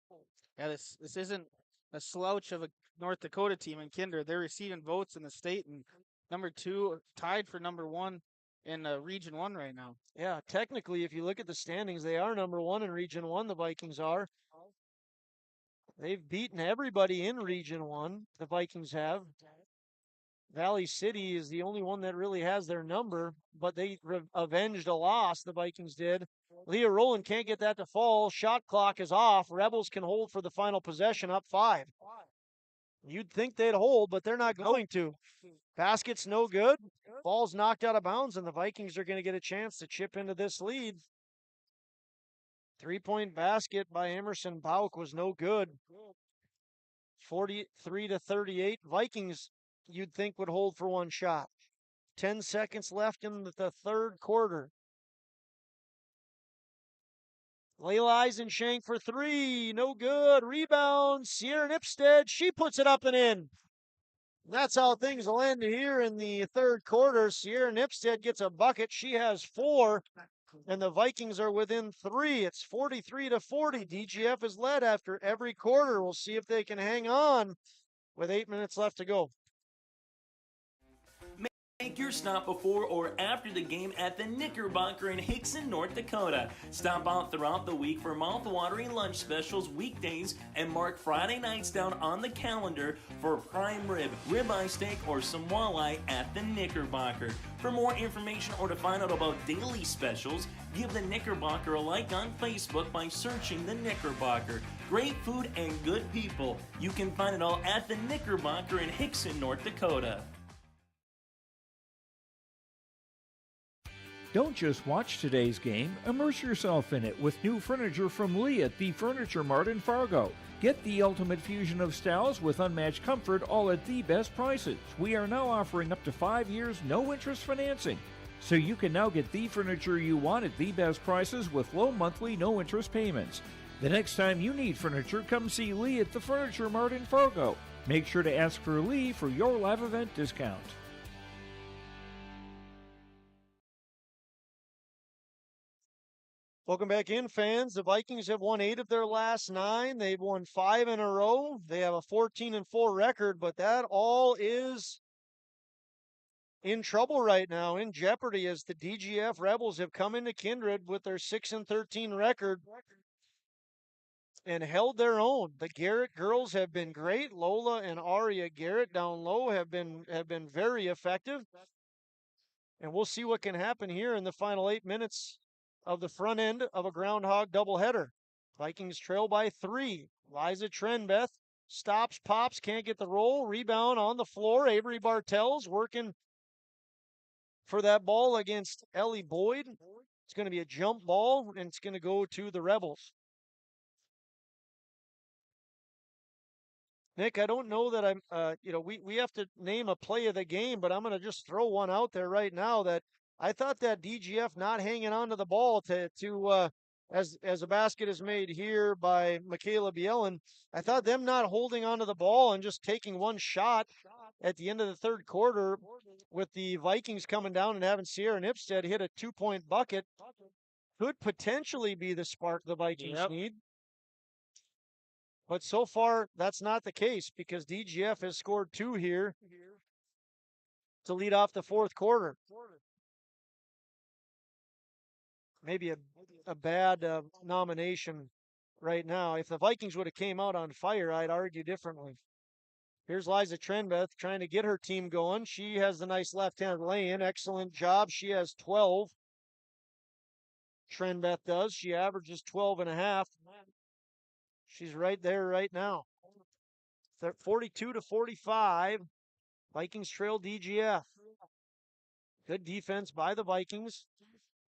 Yeah, this isn't a slouch of a North Dakota team in Kindred. They're receiving votes in the state, and number 2 tied for number 1 in Region 1 right now. Yeah, technically, if you look at the standings, they are number 1 in Region 1, the Vikings are. They've beaten everybody in Region 1, the Vikings have. Valley City is the only one that really has their number, but they avenged a loss, the Vikings did. Leah Rowland can't get that to fall. Shot clock is off. Rebels can hold for the final possession, up 5. You'd think they'd hold, but they're not going to. Basket's no good. Ball's knocked out of bounds, and the Vikings are going to get a chance to chip into this lead. 3-point basket by Emerson Bauk was no good. 43-38. Vikings, you'd think, would hold for one shot. 10 seconds left in the third quarter. Layla Eisenshank for 3. No good. Rebound. Sierra Nipstead. She puts it up and in. That's how things will end here in the third quarter. Sierra Nipstead gets a bucket. She has 4, and the Vikings are within 3. It's 43-40. DGF is led after every quarter. We'll see if they can hang on with 8 minutes left to go. Make your stop before or after the game at the Knickerbocker in Hickson, North Dakota. Stop out throughout the week for mouth-watering lunch specials weekdays and mark Friday nights down on the calendar for prime rib, ribeye steak, or some walleye at the Knickerbocker. For more information or to find out about daily specials, give the Knickerbocker a like on Facebook by searching the Knickerbocker. Great food and good people. You can find it all at the Knickerbocker in Hickson, North Dakota. Don't just watch today's game, immerse yourself in it with new furniture from Lee at the Furniture Mart in Fargo. Get the ultimate fusion of styles with unmatched comfort, all at the best prices. We are now offering up to 5 years no-interest financing. So you can now get the furniture you want at the best prices with low monthly no-interest payments. The next time you need furniture, come see Lee at the Furniture Mart in Fargo. Make sure to ask for Lee for your live event discount. Welcome back in, fans. The Vikings have won 8 of their last 9. They've won 5 in a row. They have a 14-4 record, but that all is in trouble right now, in jeopardy, as the DGF Rebels have come into Kindred with their 6-13 record and held their own. The Garrett girls have been great. Lola and Aria Garrett down low have been very effective. And we'll see what can happen here in the final 8 minutes of the front end of a groundhog doubleheader. Vikings trail by 3. Liza Trenbeth stops, pops, can't get the roll. Rebound on the floor. Avery Bartels working for that ball against Ellie Boyd. It's going to be a jump ball, and it's going to go to the Rebels. Nick, I don't know that I'm, we have to name a play of the game, but I'm going to just throw one out there right now that I thought that DGF not hanging on to the ball as a basket is made here by Michaela Bielen. I thought them not holding onto the ball and just taking one shot at the end of the third quarter with the Vikings coming down and having Sierra Nipstead hit a 2-point bucket could potentially be the spark the Vikings need. But so far, that's not the case because DGF has scored 2 here to lead off the fourth quarter. Maybe a bad nomination right now. If the Vikings would have came out on fire, I'd argue differently. Here's Liza Trenbeth trying to get her team going. She has the nice left-hand lay-in. Excellent job. She has 12. Trenbeth does. She averages 12 and a half. She's right there right now. 42-45. Vikings trail DGF. Good defense by the Vikings.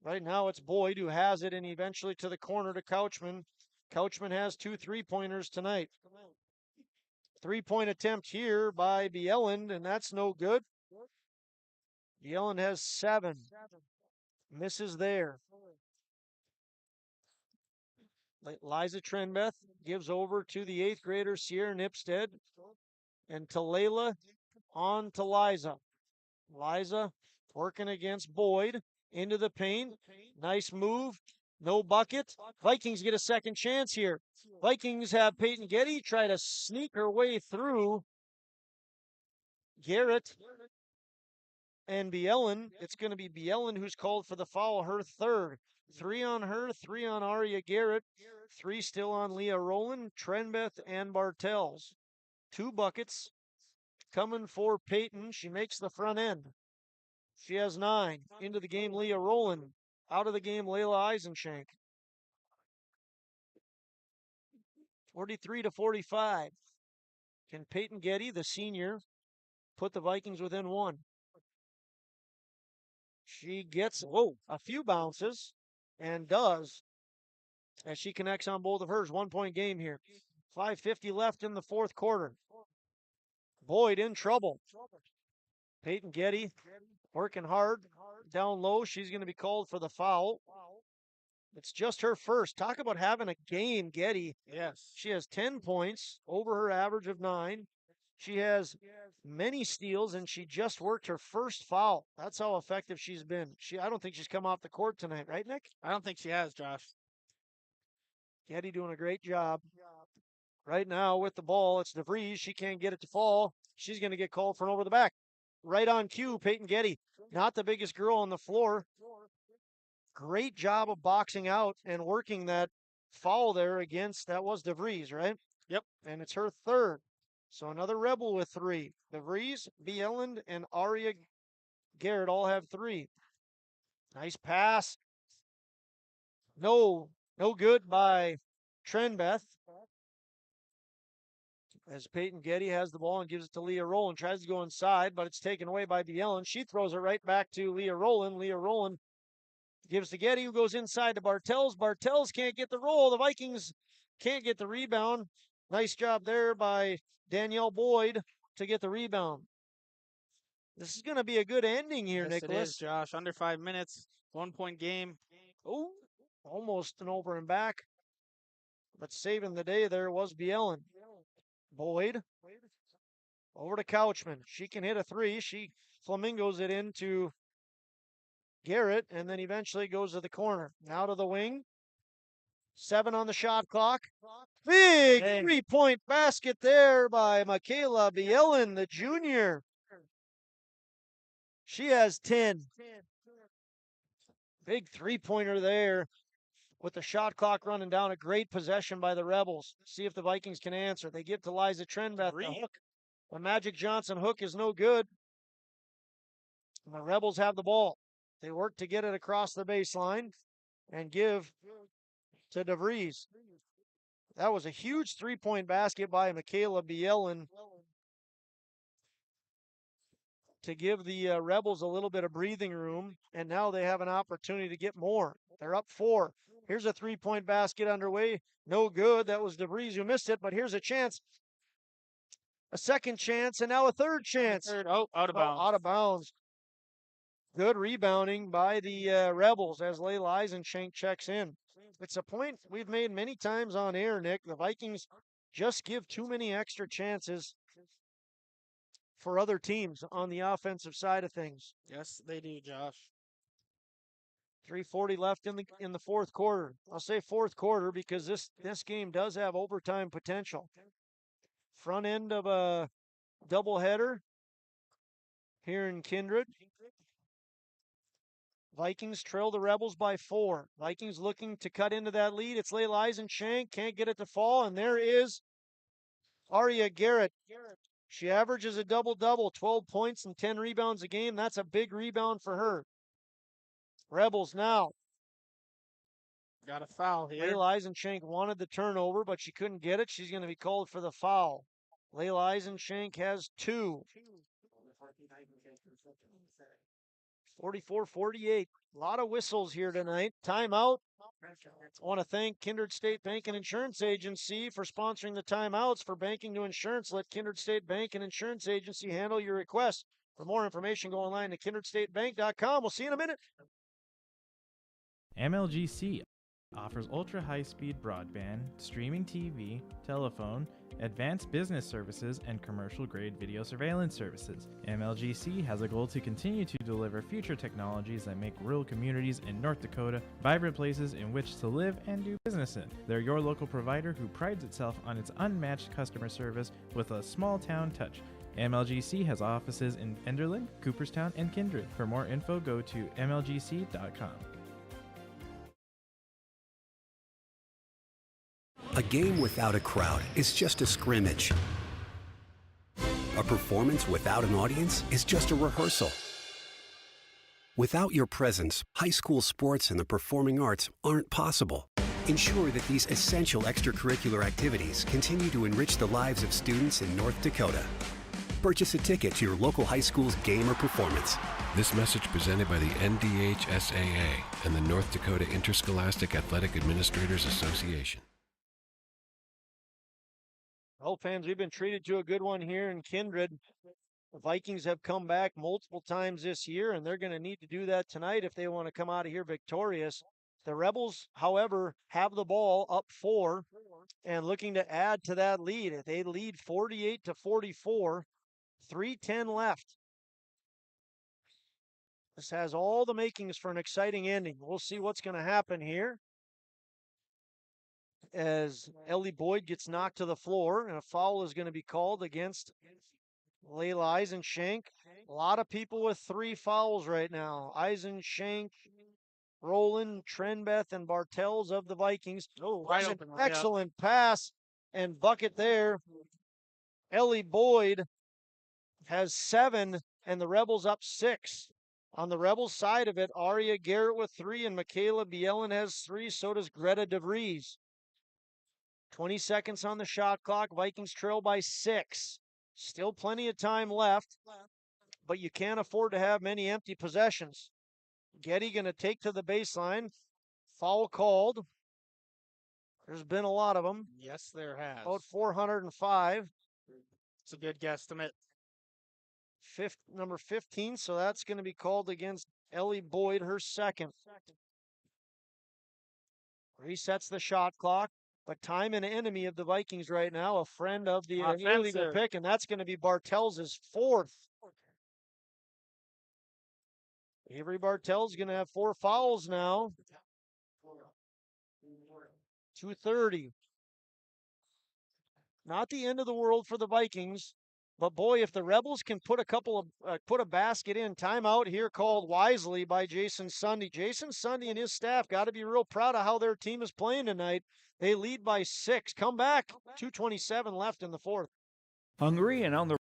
Right now it's Boyd who has it, and eventually to the corner to Couchman. Couchman has 2 3-pointers tonight. 3-point attempt here by Bjelland, and that's no good. Bjelland has 7. Misses there. Liza Trenbeth gives over to the 8th grader Sierra Nipstead, and to Layla on to Liza. Liza working against Boyd into the paint. Nice move. No bucket. Vikings get a second chance here. Vikings have Peyton Getty try to sneak her way through Garrett and Bjelland. It's going to be Bjelland who's called for the foul, her 3rd. 3 on her, 3 on Aria Garrett, 3 still on Leah Rowland, Trenbeth, and Bartels. 2 buckets coming for Peyton. She makes the front end. She has 9. Into the game, Leah Rowland. Out of the game, Layla Eisenshank. 43-45. Can Peyton Getty, the senior, put the Vikings within 1? She gets, a few bounces, and does, as she connects on both of hers. 1-point game here. 5:50 left in the 4th quarter. Boyd in trouble. Peyton Getty working hard. Down low, she's going to be called for the foul. It's just her first. Talk about having a game, Getty. Yes. She has 10 points, over her average of 9. She has many steals, and she just worked her first foul. That's how effective she's been. I don't think she's come off the court tonight, right, Nick? I don't think she has, Josh. Getty doing a great job. Right now with the ball, it's DeVries. She can't get it to fall. She's going to get called for an over the back. Right on cue, Peyton Getty. Not the biggest girl on the floor. Great job of boxing out and working that foul there against, that was DeVries, right? Yep. And it's her 3rd. So another Rebel with 3. DeVries, Bjelland, and Aria Garrett all have 3. Nice pass. No good by Trenbeth. As Peyton Getty has the ball and gives it to Leah Rowland. Tries to go inside, but it's taken away by Bjelland. She throws it right back to Leah Rowland. Leah Rowland gives to Getty, who goes inside to Bartels. Bartels can't get the roll. The Vikings can't get the rebound. Nice job there by Danielle Boyd to get the rebound. This is going to be a good ending here, Yes, Nicholas. It is, Josh. Under 5 minutes, 1-point game. Oh, almost an over and back. But saving the day there was Bjelland. Boyd over to Couchman. She can hit a 3. She flamingos it into Garrett, and then eventually goes to the corner. Now to the wing. 7 on the shot clock. Big 3-point basket there by Michaela Bjelland, the junior. She has 10. Big 3-pointer there with the shot clock running down. A great possession by the Rebels. See if the Vikings can answer. They give to Liza Trenbeth the hook. The Magic Johnson hook is no good. And the Rebels have the ball. They work to get it across the baseline and give to DeVries. That was a huge 3-point basket by Michaela Bjelland to give the Rebels a little bit of breathing room, and now they have an opportunity to get more. They're up 4. Here's a 3-point basket underway. No good. That was DeVries who missed it, but here's a chance. A second chance, and now a third chance. Out of bounds. Out of bounds. Good rebounding by the Rebels as Layla Eisenshank checks in. It's a point we've made many times on air, Nick. The Vikings just give too many extra chances for other teams on the offensive side of things. Yes, they do, Josh. 3:40 left in the 4th quarter. I'll say 4th quarter because this game does have overtime potential. Front end of a doubleheader here in Kindred. Vikings trail the Rebels by 4. Vikings looking to cut into that lead. It's Layla Eisenschenk. Can't get it to fall. And there is Aria Garrett. She averages a double-double, 12 points and 10 rebounds a game. That's a big rebound for her. Rebels now. Got a foul here. Layla Eisenschenk wanted the turnover, but she couldn't get it. She's going to be called for the foul. Layla Eisenschenk has 2. 44-48. A lot of whistles here tonight. Timeout. I want to thank Kindred State Bank and Insurance Agency for sponsoring the timeouts. For banking to insurance, let Kindred State Bank and Insurance Agency handle your request. For more information, go online to kindredstatebank.com. We'll see you in a minute. MLGC offers ultra-high-speed broadband, streaming TV, telephone, advanced business services, and commercial-grade video surveillance services. MLGC has a goal to continue to deliver future technologies that make rural communities in North Dakota vibrant places in which to live and do business in. They're your local provider who prides itself on its unmatched customer service with a small-town touch. MLGC has offices in Enderlin, Cooperstown, and Kindred. For more info, go to mlgc.com. A game without a crowd is just a scrimmage. A performance without an audience is just a rehearsal. Without your presence, high school sports and the performing arts aren't possible. Ensure that these essential extracurricular activities continue to enrich the lives of students in North Dakota. Purchase a ticket to your local high school's game or performance. This message presented by the NDHSAA and the North Dakota Interscholastic Athletic Administrators Association. Well, fans, we've been treated to a good one here in Kindred. The Vikings have come back multiple times this year, and they're going to need to do that tonight if they want to come out of here victorious. The Rebels, however, have the ball up 4 and looking to add to that lead. They lead 48-44, 3:10 left. This has all the makings for an exciting ending. We'll see what's going to happen here as Ellie Boyd gets knocked to the floor, and a foul is going to be called against Layla Eisenschenk. A lot of people with 3 fouls right now. Eisenschenk, Roland, Trenbeth, and Bartels of the Vikings. Oh, that's an excellent pass and bucket there. Ellie Boyd has 7, and the Rebels up 6. On the Rebels side of it, Aria Garrett with 3, and Michaela Bielen has 3. So does Greta DeVries. 20 seconds on the shot clock. Vikings trail by 6. Still plenty of time left, but you can't afford to have many empty possessions. Getty going to take to the baseline. Foul called. There's been a lot of them. Yes, there has. About 405. It's a good guesstimate. Number 15, so that's going to be called against Ellie Boyd, her second. Resets the shot clock. But time an enemy of the Vikings right now, a friend of the illegal pick, and that's going to be Bartels' 4th. Avery Bartels going to have 4 fouls now. 2:30. Not the end of the world for the Vikings, but boy, if the Rebels can put a basket in, timeout here called wisely by Jason Sunday. Jason Sunday and his staff got to be real proud of how their team is playing tonight. They lead by 6. Come back. 2:27 left in the 4th. Hungry and on the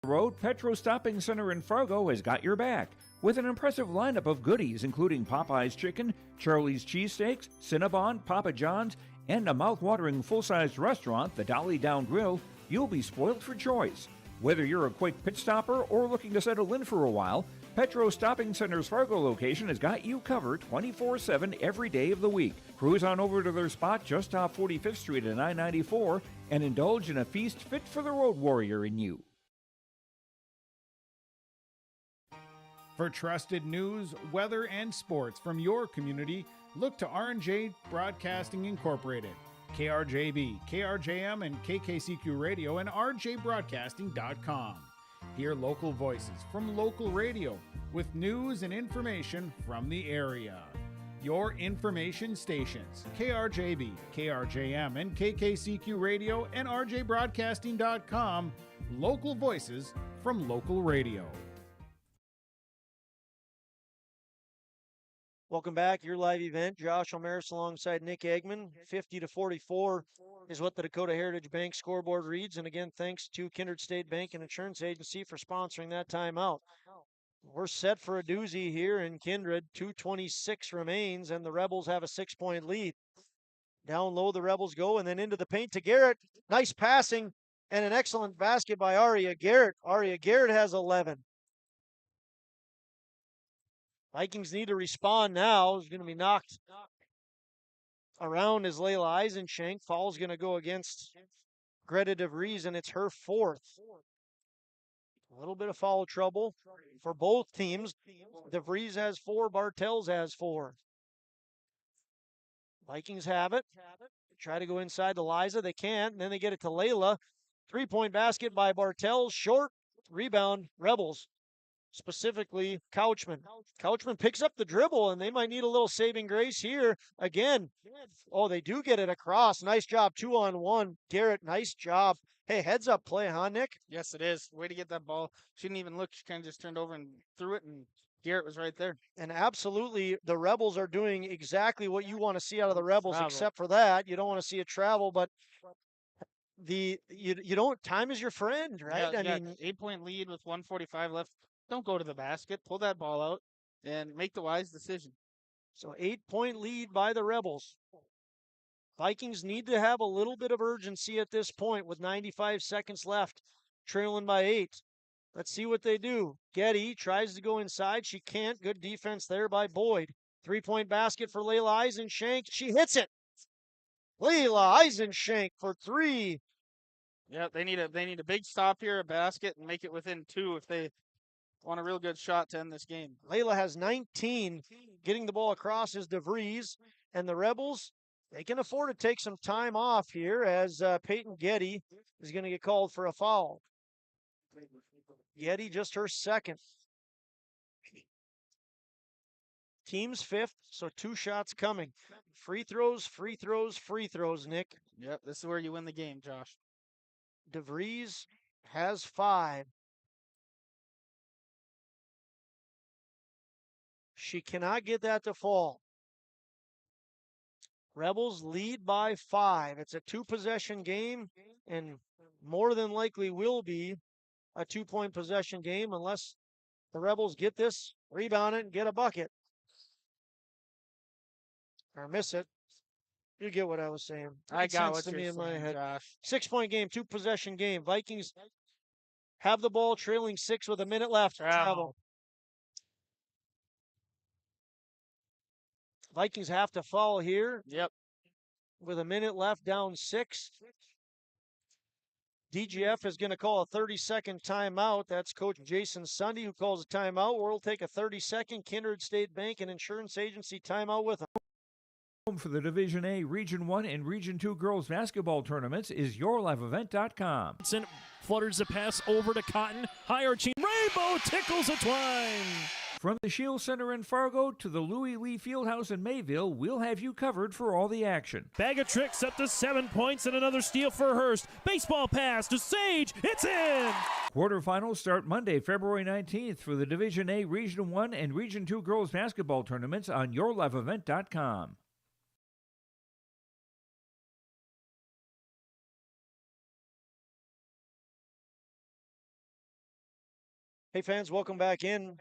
road, Petro Stopping Center in Fargo has got your back with an impressive lineup of goodies, including Popeye's Chicken, Charlie's Cheesesteaks, Cinnabon, Papa John's, and a mouth-watering full-sized restaurant, the Dolly Down Grill. You'll be spoiled for choice. Whether you're a quick pit stopper or looking to settle in for a while, Petro Stopping Center's Fargo location has got you covered 24/7 every day of the week. Cruise on over to their spot just off 45th Street and I-94 and indulge in a feast fit for the road warrior in you. For trusted news, weather, and sports from your community, look to R&J Broadcasting Incorporated. KRJB, KRJM, and KKCQ Radio, and rjbroadcasting.com. Hear local voices from local radio with news and information from the area. Your information stations, KRJB, KRJM, and KKCQ Radio, and rjbroadcasting.com. Local voices from local radio. Welcome back. Your live event. Josh Omeris alongside Nick Eggman. 50-44 is what the Dakota Heritage Bank scoreboard reads. And again, thanks to Kindred State Bank and Insurance Agency for sponsoring that timeout. We're set for a doozy here in Kindred. 2:26 remains, and the Rebels have a 6-point lead. Down low, the Rebels go, and then into the paint to Garrett. Nice passing and an excellent basket by Aria Garrett. Aria Garrett has 11. Vikings need to respond now. He's going to be knocked around as Layla Eisenschenk. Foul's going to go against Greta DeVries, and it's her 4th. A little bit of foul trouble for both teams. DeVries has 4, Bartels has 4. Vikings have it. Try to go inside to Liza. They can't. And then they get it to Layla. 3-point basket by Bartels. Short. Rebound. Rebels. Specifically, Couchman. Couchman picks up the dribble, and they might need a little saving grace here. Again, oh, they do get it across. Nice job, 2-on-1. Garrett, nice job. Hey, heads up play, huh, Nick? Yes, it is. Way to get that ball. She didn't even look. She kind of just turned over and threw it, and Garrett was right there. And absolutely, the Rebels are doing exactly what you want to see out of the Rebels, except for that. You don't want to see a travel, but you don't, time is your friend, right? Yeah, I mean, 8-point lead with 1:45 left. Don't go to the basket. Pull that ball out and make the wise decision. So 8-point lead by the Rebels. Vikings need to have a little bit of urgency at this point with 95 seconds left, trailing by 8. Let's see what they do. Getty tries to go inside. She can't. Good defense there by Boyd. 3-point basket for Layla Eisenschenk. She hits it. Layla Eisenschenk for 3. Yeah, they need a big stop here, a basket, and make it within 2 if they want a real good shot to end this game. Layla has 19. Getting the ball across is DeVries. And the Rebels, they can afford to take some time off here as Peyton Getty is going to get called for a foul. Getty just her 2nd. Team's 5th, so 2 shots coming. Free throws, free throws, free throws, Nick. Yep, this is where you win the game, Josh. DeVries has 5. She cannot get that to fall. Rebels lead by 5. It's a 2-possession game, and more than likely will be a 2-point possession game unless the Rebels get this, rebound it, and get a bucket. Or miss it. You get what I was saying. I got what to you're me in my saying, head. Josh. 6-point game, 2-possession game. Vikings have the ball, trailing 6 with a minute left. Travel. Vikings have to foul here. Yep. With a minute left, down 6. DGF is going to call a 30-second timeout. That's Coach Jason Sunday who calls a timeout. We'll take a 30-second Kindred State Bank and Insurance Agency timeout with them. Home for the Division A, Region 1, and Region 2 girls basketball tournaments is yourliveevent.com. Flutters the pass over to Cotton. High arching rainbow tickles a twine. From the Shield Center in Fargo to the Louis Lee Fieldhouse in Mayville, we'll have you covered for all the action. Bag of tricks up to 7 points and another steal for Hurst. Baseball pass to Sage. It's in! Quarterfinals start Monday, February 19th for the Division A, Region 1, and Region 2 girls basketball tournaments on yourliveevent.com. Hey fans, welcome back in.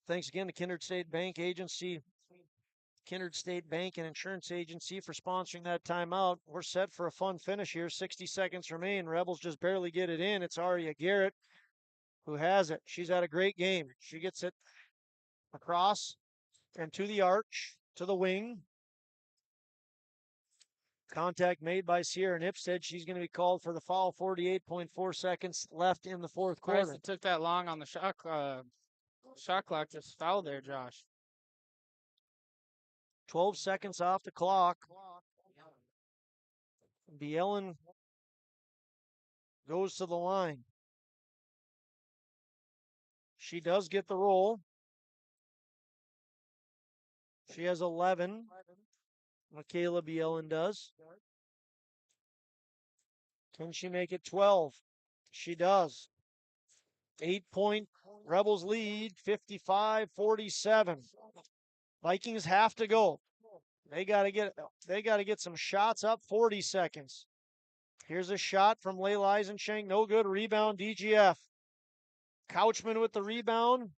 Thanks again to Kindred State Bank Agency, Kindred State Bank and Insurance Agency for sponsoring that timeout. We're set for a fun finish here. 60 seconds remain. Rebels just barely get it in. It's Aria Garrett who has it. She's had a great game. She gets it across and to the arch, to the wing. Contact made by Sierra Nipstead. She's going to be called for the foul. 48.4 seconds left in the fourth quarter. It took that long on the shot clock. Just foul there, Josh. 12 seconds off the clock. Bielen goes to the line. She does get the roll. She has 11. Michaela Bielen does. Can she make it 12? She does. 8-point Rebels lead, 55-47. Vikings have to go. They got to get some shots up. 40 seconds. Here's a shot from Layla Eisenschenk. No good. Rebound, DGF. Couchman with the rebound.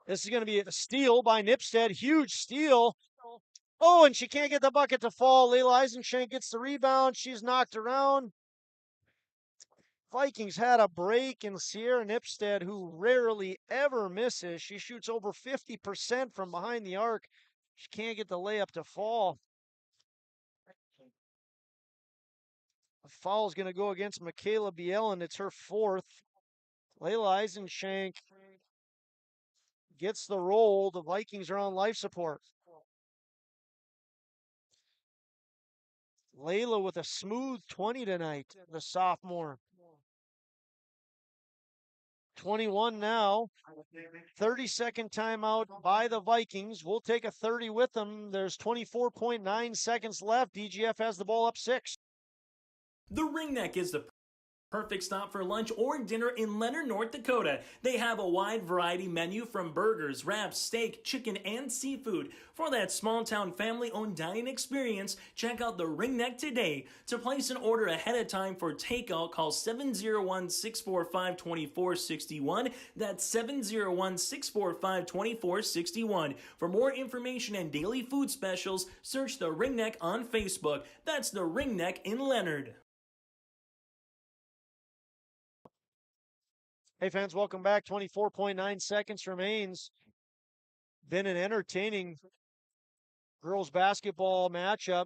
This is going to be a steal by Nipstead. Huge steal. Oh, and she can't get the bucket to fall. Layla Eisenschenk gets the rebound. She's knocked around. Vikings had a break in Sierra Nipstead, who rarely ever misses. She shoots over 50% from behind the arc. She can't get the layup to fall. The foul is going to go against Michaela Bielen. It's her fourth. Layla Eisenschenk gets the roll. The Vikings are on life support. Layla with a smooth 20 tonight, the sophomore. 21 now. 30-second timeout by the Vikings. We'll take a 30 with them. There's 24.9 seconds left. DGF has the ball up 6. The Ringneck is the perfect stop for lunch or dinner in Leonard, North Dakota. They have a wide variety menu from burgers, wraps, steak, chicken, and seafood. For that small-town family-owned dining experience, check out the Ringneck today. To place an order ahead of time for takeout, call 701-645-2461. That's 701-645-2461. For more information and daily food specials, search the Ringneck on Facebook. That's the Ringneck in Leonard. Hey fans, welcome back. 24.9 seconds remains. Been an entertaining girls basketball matchup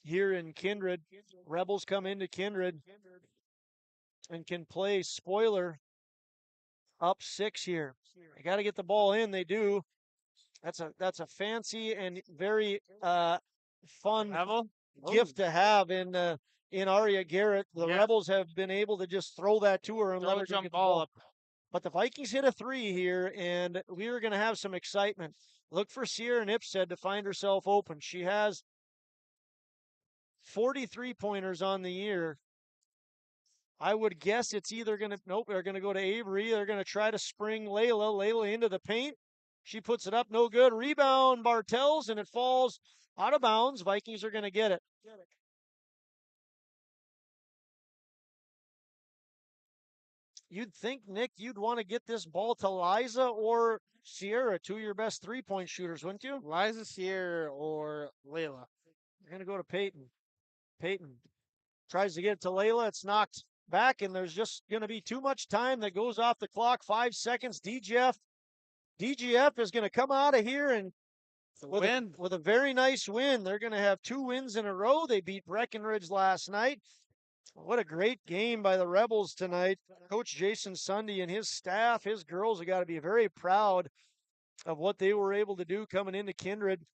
here in Kindred. Rebels come into Kindred and can play spoiler up 6 here. They got to get the ball in. They do. That's a fancy and very fun gift to have in Aria Garrett. The Rebels have been able to just throw that to her and let her get the ball up. But the Vikings hit a 3 here, and we are going to have some excitement. Look for Sierra Nipstead to find herself open. She has 43 pointers on the year. I would guess it's either going to, they're going to go to Avery. They're going to try to spring Layla into the paint. She puts it up, no good. Rebound, Bartels, and it falls out of bounds. Vikings are going to get it. You'd think, Nick, you'd want to get this ball to Liza or Sierra, two of your best three-point shooters, wouldn't you? Liza, Sierra, or Layla. You're going to go to Peyton. Peyton tries to get it to Layla. It's knocked back, and there's just going to be too much time that goes off the clock. 5 seconds. DGF is going to come out of here and with a very nice win. They're going to have 2 wins in a row. They beat Breckenridge last night. What a great game by the Rebels tonight. Coach Jason Sunday and his staff, his girls have got to be very proud of what they were able to do coming into Kindred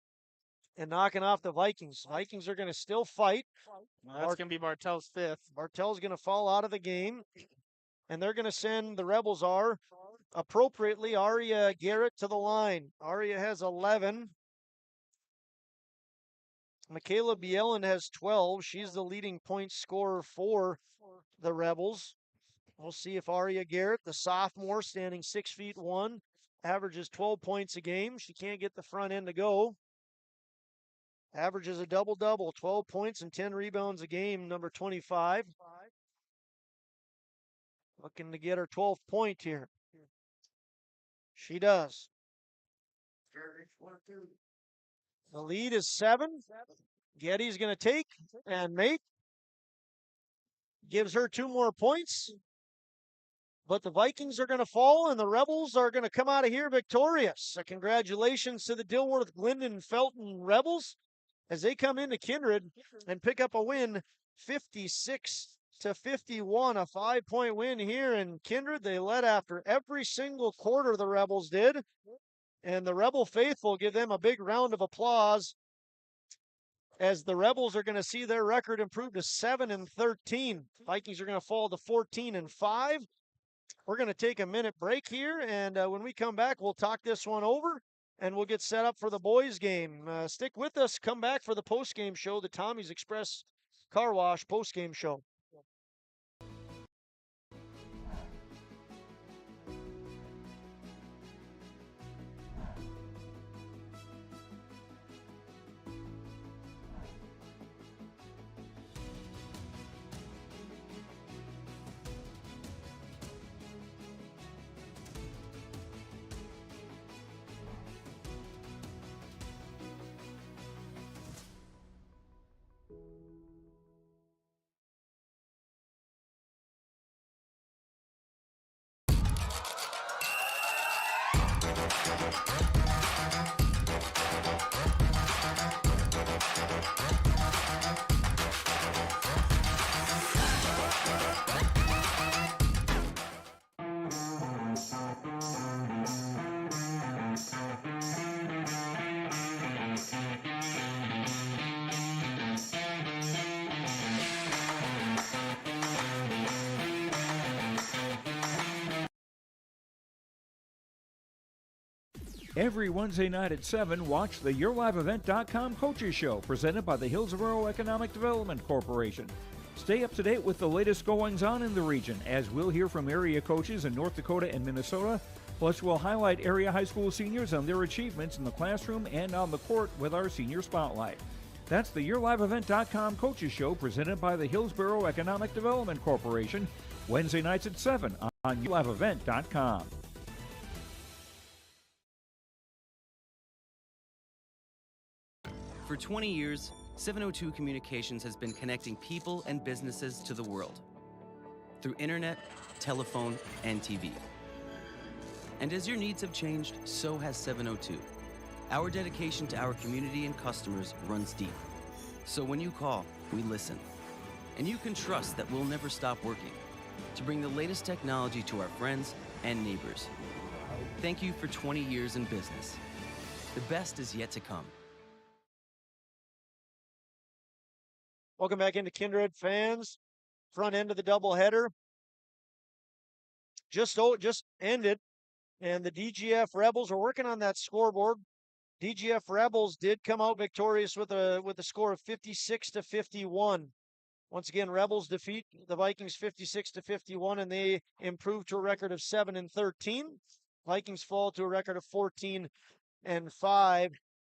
and knocking off the Vikings. Vikings are going to still fight. Well, that's going to be Bartel's 5th. Bartel's going to fall out of the game, and they're going to send, the Rebels are, appropriately, Aria Garrett to the line. Aria has 11. Michaela Bielen has 12. She's the leading point scorer for the Rebels. We'll see if Aria Garrett, the sophomore, standing 6'1", averages 12 points a game. She can't get the front end to go. Averages a double-double, 12 points and 10 rebounds a game, number 25. Looking to get her 12th point here. She does. The lead is 7. Getty's going to take and make. Gives her 2 more points. But the Vikings are going to fall, and the Rebels are going to come out of here victorious. So congratulations to the Dilworth-Glyndon-Felton Rebels as they come into Kindred and pick up a win, 56-51, a 5-point win here in Kindred. They led after every single quarter, the Rebels did. And the Rebel faithful give them a big round of applause as the Rebels are going to see their record improve to 7-13. Vikings are going to fall to 14-5. We're going to take a minute break here, and when we come back, we'll talk this one over, and we'll get set up for the boys' game. Stick with us. Come back for the post-game show, the Tommy's Express Car Wash post-game show. Every Wednesday night at 7, watch the YourLiveEvent.com Coaches Show, presented by the Hillsborough Economic Development Corporation. Stay up to date with the latest goings-on in the region, as we'll hear from area coaches in North Dakota and Minnesota. Plus, we'll highlight area high school seniors and their achievements in the classroom and on the court with our Senior Spotlight. That's the YourLiveEvent.com Coaches Show, presented by the Hillsborough Economic Development Corporation, Wednesday nights at 7 on YourLiveEvent.com. For 20 years, 702 Communications has been connecting people and businesses to the world through internet, telephone, and TV. And as your needs have changed, so has 702. Our dedication to our community and customers runs deep. So when you call, we listen. And you can trust that we'll never stop working to bring the latest technology to our friends and neighbors. Thank you for 20 years in business. The best is yet to come. Welcome back into Kindred, fans. Front end of the doubleheader just ended, and the DGF Rebels are working on that scoreboard. DGF Rebels did come out victorious with a score of 56-51. Once again, Rebels defeat the Vikings 56-51, and they improve to a record of 7-13. Vikings fall to a record of 14-5.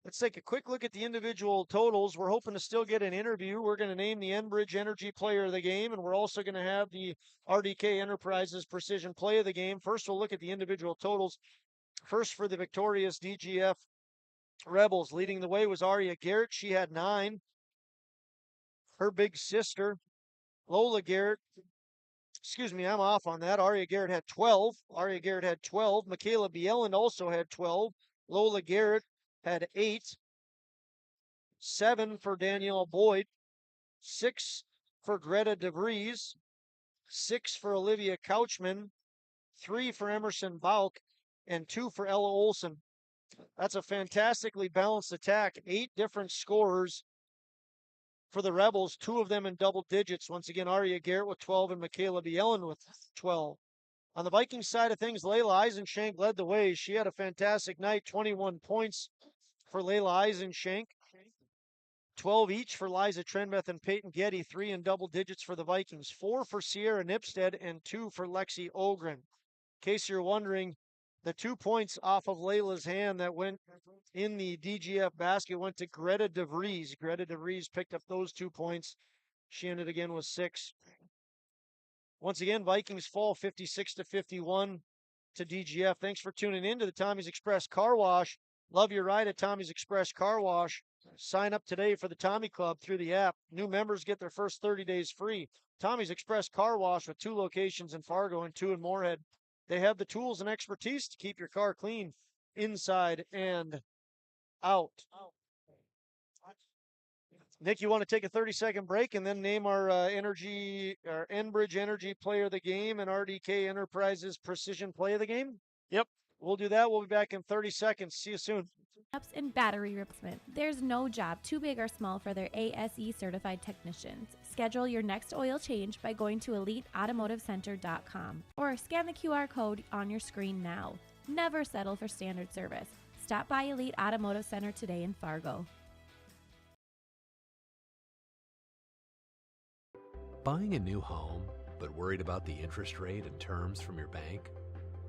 Let's take a quick look at the individual totals. We're hoping to still get an interview. We're going to name the Enbridge Energy Player of the Game, and we're also going to have the RDK Enterprises Precision Play of the Game. First, we'll look at the individual totals. First, for the victorious DGF Rebels, leading the way was Aria Garrett. She had 9. Her big sister, Lola Garrett, I'm off on that. Aria Garrett had 12. Michaela Bieland also had 12. Lola Garrett had 8. 7 for Danielle Boyd. 6 for Greta DeVries. 6 for Olivia Couchman. 3 for Emerson Bauk. And 2 for Ella Olson. That's a fantastically balanced attack. 8 different scorers for the Rebels, 2 of them in double digits. Once again, Aria Garrett with 12 and Michaela Bieland with 12. On the Vikings side of things, Layla Eisenshank led the way. She had a fantastic night, 21 points for Layla Eisenshank. 12 each for Liza Trenbeth and Peyton Getty, 3 in double digits for the Vikings. 4 for Sierra Nipstead and 2 for Lexi Ogren. In case you're wondering, the 2 points off of Layla's hand that went in the DGF basket went to Greta DeVries. Greta DeVries picked up those 2 points. She ended again with 6. Once again, Vikings fall 56-51 to DGF. Thanks for tuning in to the Tommy's Express Car Wash. Love your ride at Tommy's Express Car Wash. Sign up today for the Tommy Club through the app. New members get their first 30 days free. Tommy's Express Car Wash with 2 locations in Fargo and 2 in Moorhead. They have the tools and expertise to keep your car clean inside and out. Nick, you want to take a 30-second break and then name our Enbridge Energy Player of the Game and RDK Enterprises Precision Play of the Game? Yep, we'll do that. We'll be back in 30 seconds. See you soon. And battery replacement. There's no job too big or small for their ASE certified technicians. Schedule your next oil change by going to EliteAutomotiveCenter.com or scan the QR code on your screen now. Never settle for standard service. Stop by Elite Automotive Center today in Fargo. Buying a new home, but worried about the interest rate and terms from your bank?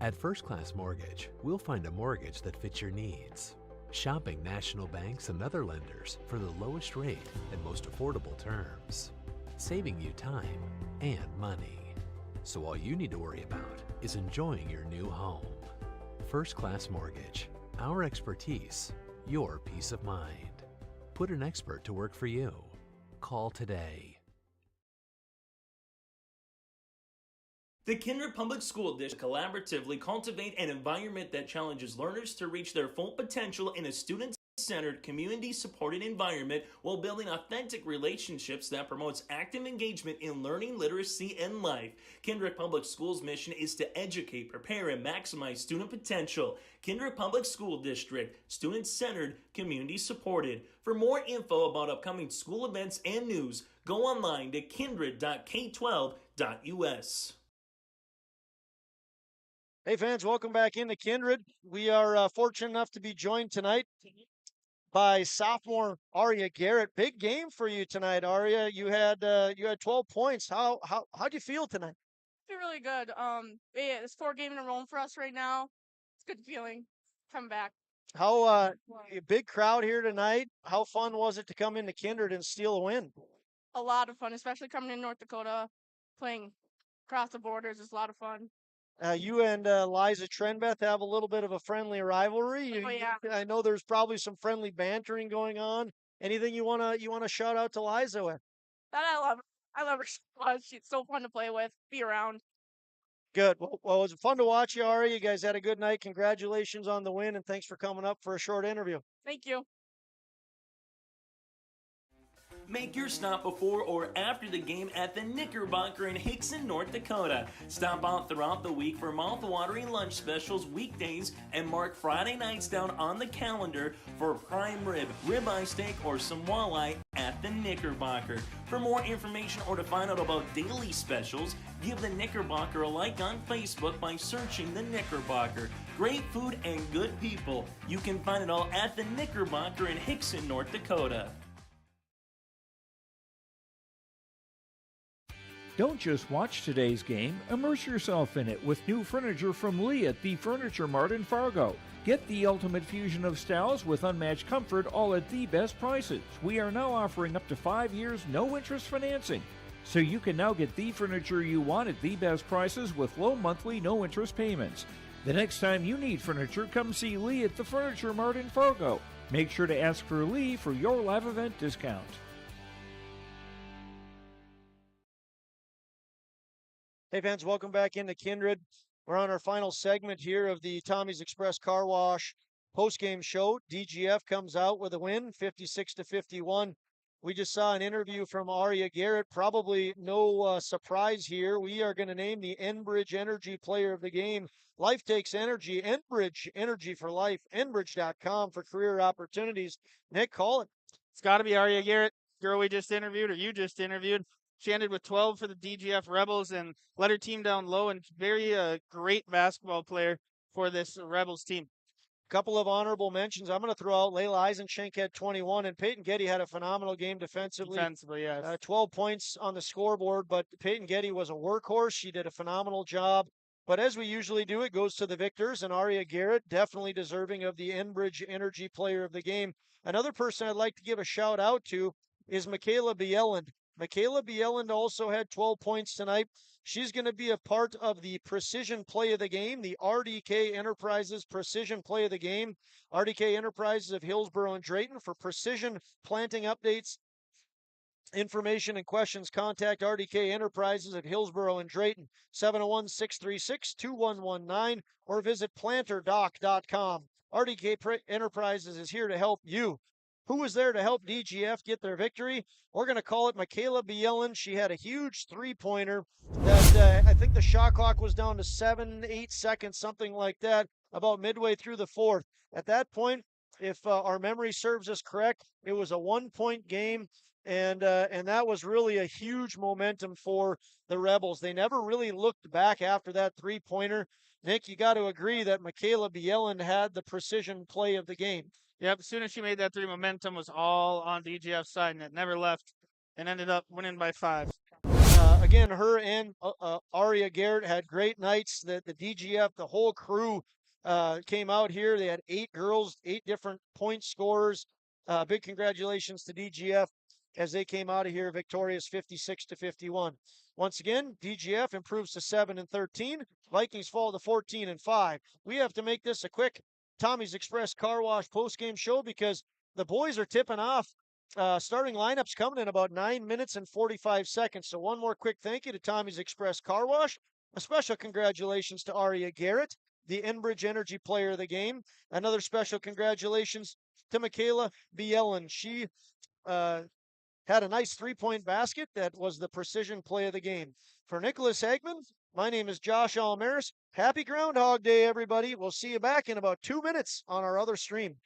At First Class Mortgage, we'll find a mortgage that fits your needs. Shopping national banks and other lenders for the lowest rate and most affordable terms, saving you time and money. So all you need to worry about is enjoying your new home. First Class Mortgage, our expertise, your peace of mind. Put an expert to work for you. Call today. The Kindred Public School District collaboratively cultivate an environment that challenges learners to reach their full potential in a student-centered, community-supported environment while building authentic relationships that promotes active engagement in learning, literacy, and life. Kindred Public Schools' mission is to educate, prepare, and maximize student potential. Kindred Public School District, student-centered, community-supported. For more info about upcoming school events and news, go online to kindred.k12.us. Hey fans, welcome back into Kindred. We are fortunate enough to be joined tonight by sophomore Aria Garrett. Big game for you tonight, Aria. You had 12 points. How'd you feel tonight? I feel really good. Yeah, it's 4 games in a row for us right now. It's a good feeling coming back. How a big crowd here tonight. How fun was it to come into Kindred and steal a win? A lot of fun, especially coming in North Dakota, playing across the borders. It's a lot of fun. You and Liza Trenbeth have a little bit of a friendly rivalry. Oh yeah. I know there's probably some friendly bantering going on. Anything you wanna shout out to Liza with? That I love her. I love her so much. She's so fun to play with, be around. Good. Well, it was fun to watch you, Ari. You guys had a good night. Congratulations on the win, and thanks for coming up for a short interview. Thank you. Make your stop before or after the game at the Knickerbocker in Hickson, North Dakota. Stop out throughout the week for mouth-watering lunch specials weekdays and mark Friday nights down on the calendar for prime rib, ribeye steak, or some walleye at the Knickerbocker. For more information or to find out about daily specials, give the Knickerbocker a like on Facebook by searching the Knickerbocker. Great food and good people. You can find it all at the Knickerbocker in Hickson, North Dakota. Don't just watch today's game, immerse yourself in it with new furniture from Lee at the Furniture Mart in Fargo. Get the ultimate fusion of styles with unmatched comfort, all at the best prices. We are now offering up to 5 years no-interest financing. So you can now get the furniture you want at the best prices with low monthly no-interest payments. The next time you need furniture, come see Lee at the Furniture Mart in Fargo. Make sure to ask for Lee for your live event discount. Hey fans, welcome back into Kindred. We're on our final segment here of the Tommy's Express Car Wash postgame show. DGF comes out with a win, 56-51. We just saw an interview from Aria Garrett. Probably no surprise here. We are going to name the Enbridge Energy Player of the Game. Life takes energy. Enbridge, energy for life. Enbridge.com for career opportunities. Nick, call it. It's got to be Aria Garrett, girl we just interviewed, or you just interviewed. She ended with 12 for the DGF Rebels and led her team down low, and very great basketball player for this Rebels team. Couple of honorable mentions. I'm going to throw out Layla Eisenschenk had 21, and Peyton Getty had a phenomenal game defensively. Defensively, yes. 12 points on the scoreboard, but Peyton Getty was a workhorse. She did a phenomenal job. But as we usually do, it goes to the victors, and Aria Garrett definitely deserving of the Enbridge Energy Player of the Game. Another person I'd like to give a shout out to is Michaela Bieland. Michaela Bieland also had 12 points tonight. She's going to be a part of the Precision Play of the Game, the RDK Enterprises Precision Play of the Game. RDK Enterprises of Hillsborough and Drayton for precision planting updates, information and questions. Contact RDK Enterprises of Hillsborough and Drayton, 701-636-2119, or visit planterdoc.com. RDK Enterprises is here to help you. Who was there to help DGF get their victory? We're going to call it Michaela Bielan. She had a huge three-pointer that I think the shot clock was down to 7-8 seconds, something like that, about midway through the fourth. At that point, if our memory serves us correct, it was a one-point game, and that was really a huge momentum for the Rebels. They never really looked back after that three-pointer. Nick, you got to agree that Michaela Bielan had the precision play of the game. Yep, as soon as she made that three, momentum was all on DGF's side, and it never left, and ended up winning by 5. Again, her and Aria Garrett had great nights. The DGF, the whole crew came out here. They had 8 girls, 8 different point scorers. Big congratulations to DGF as they came out of here victorious 56-51. Once again, DGF improves to 7-13. Vikings fall to 14-5. We have to make this a quick Tommy's Express Car Wash postgame show because the boys are tipping off. Starting lineups coming in about 9 minutes and 45 seconds. So one more quick thank you to Tommy's Express Car Wash. A special congratulations to Aria Garrett, the Enbridge Energy Player of the Game. Another special congratulations to Michaela Bielan. She had a nice three-point basket that was the precision play of the game. For Nicholas Hagman, my name is Josh Almaris. Happy Groundhog Day, everybody. We'll see you back in about 2 minutes on our other stream.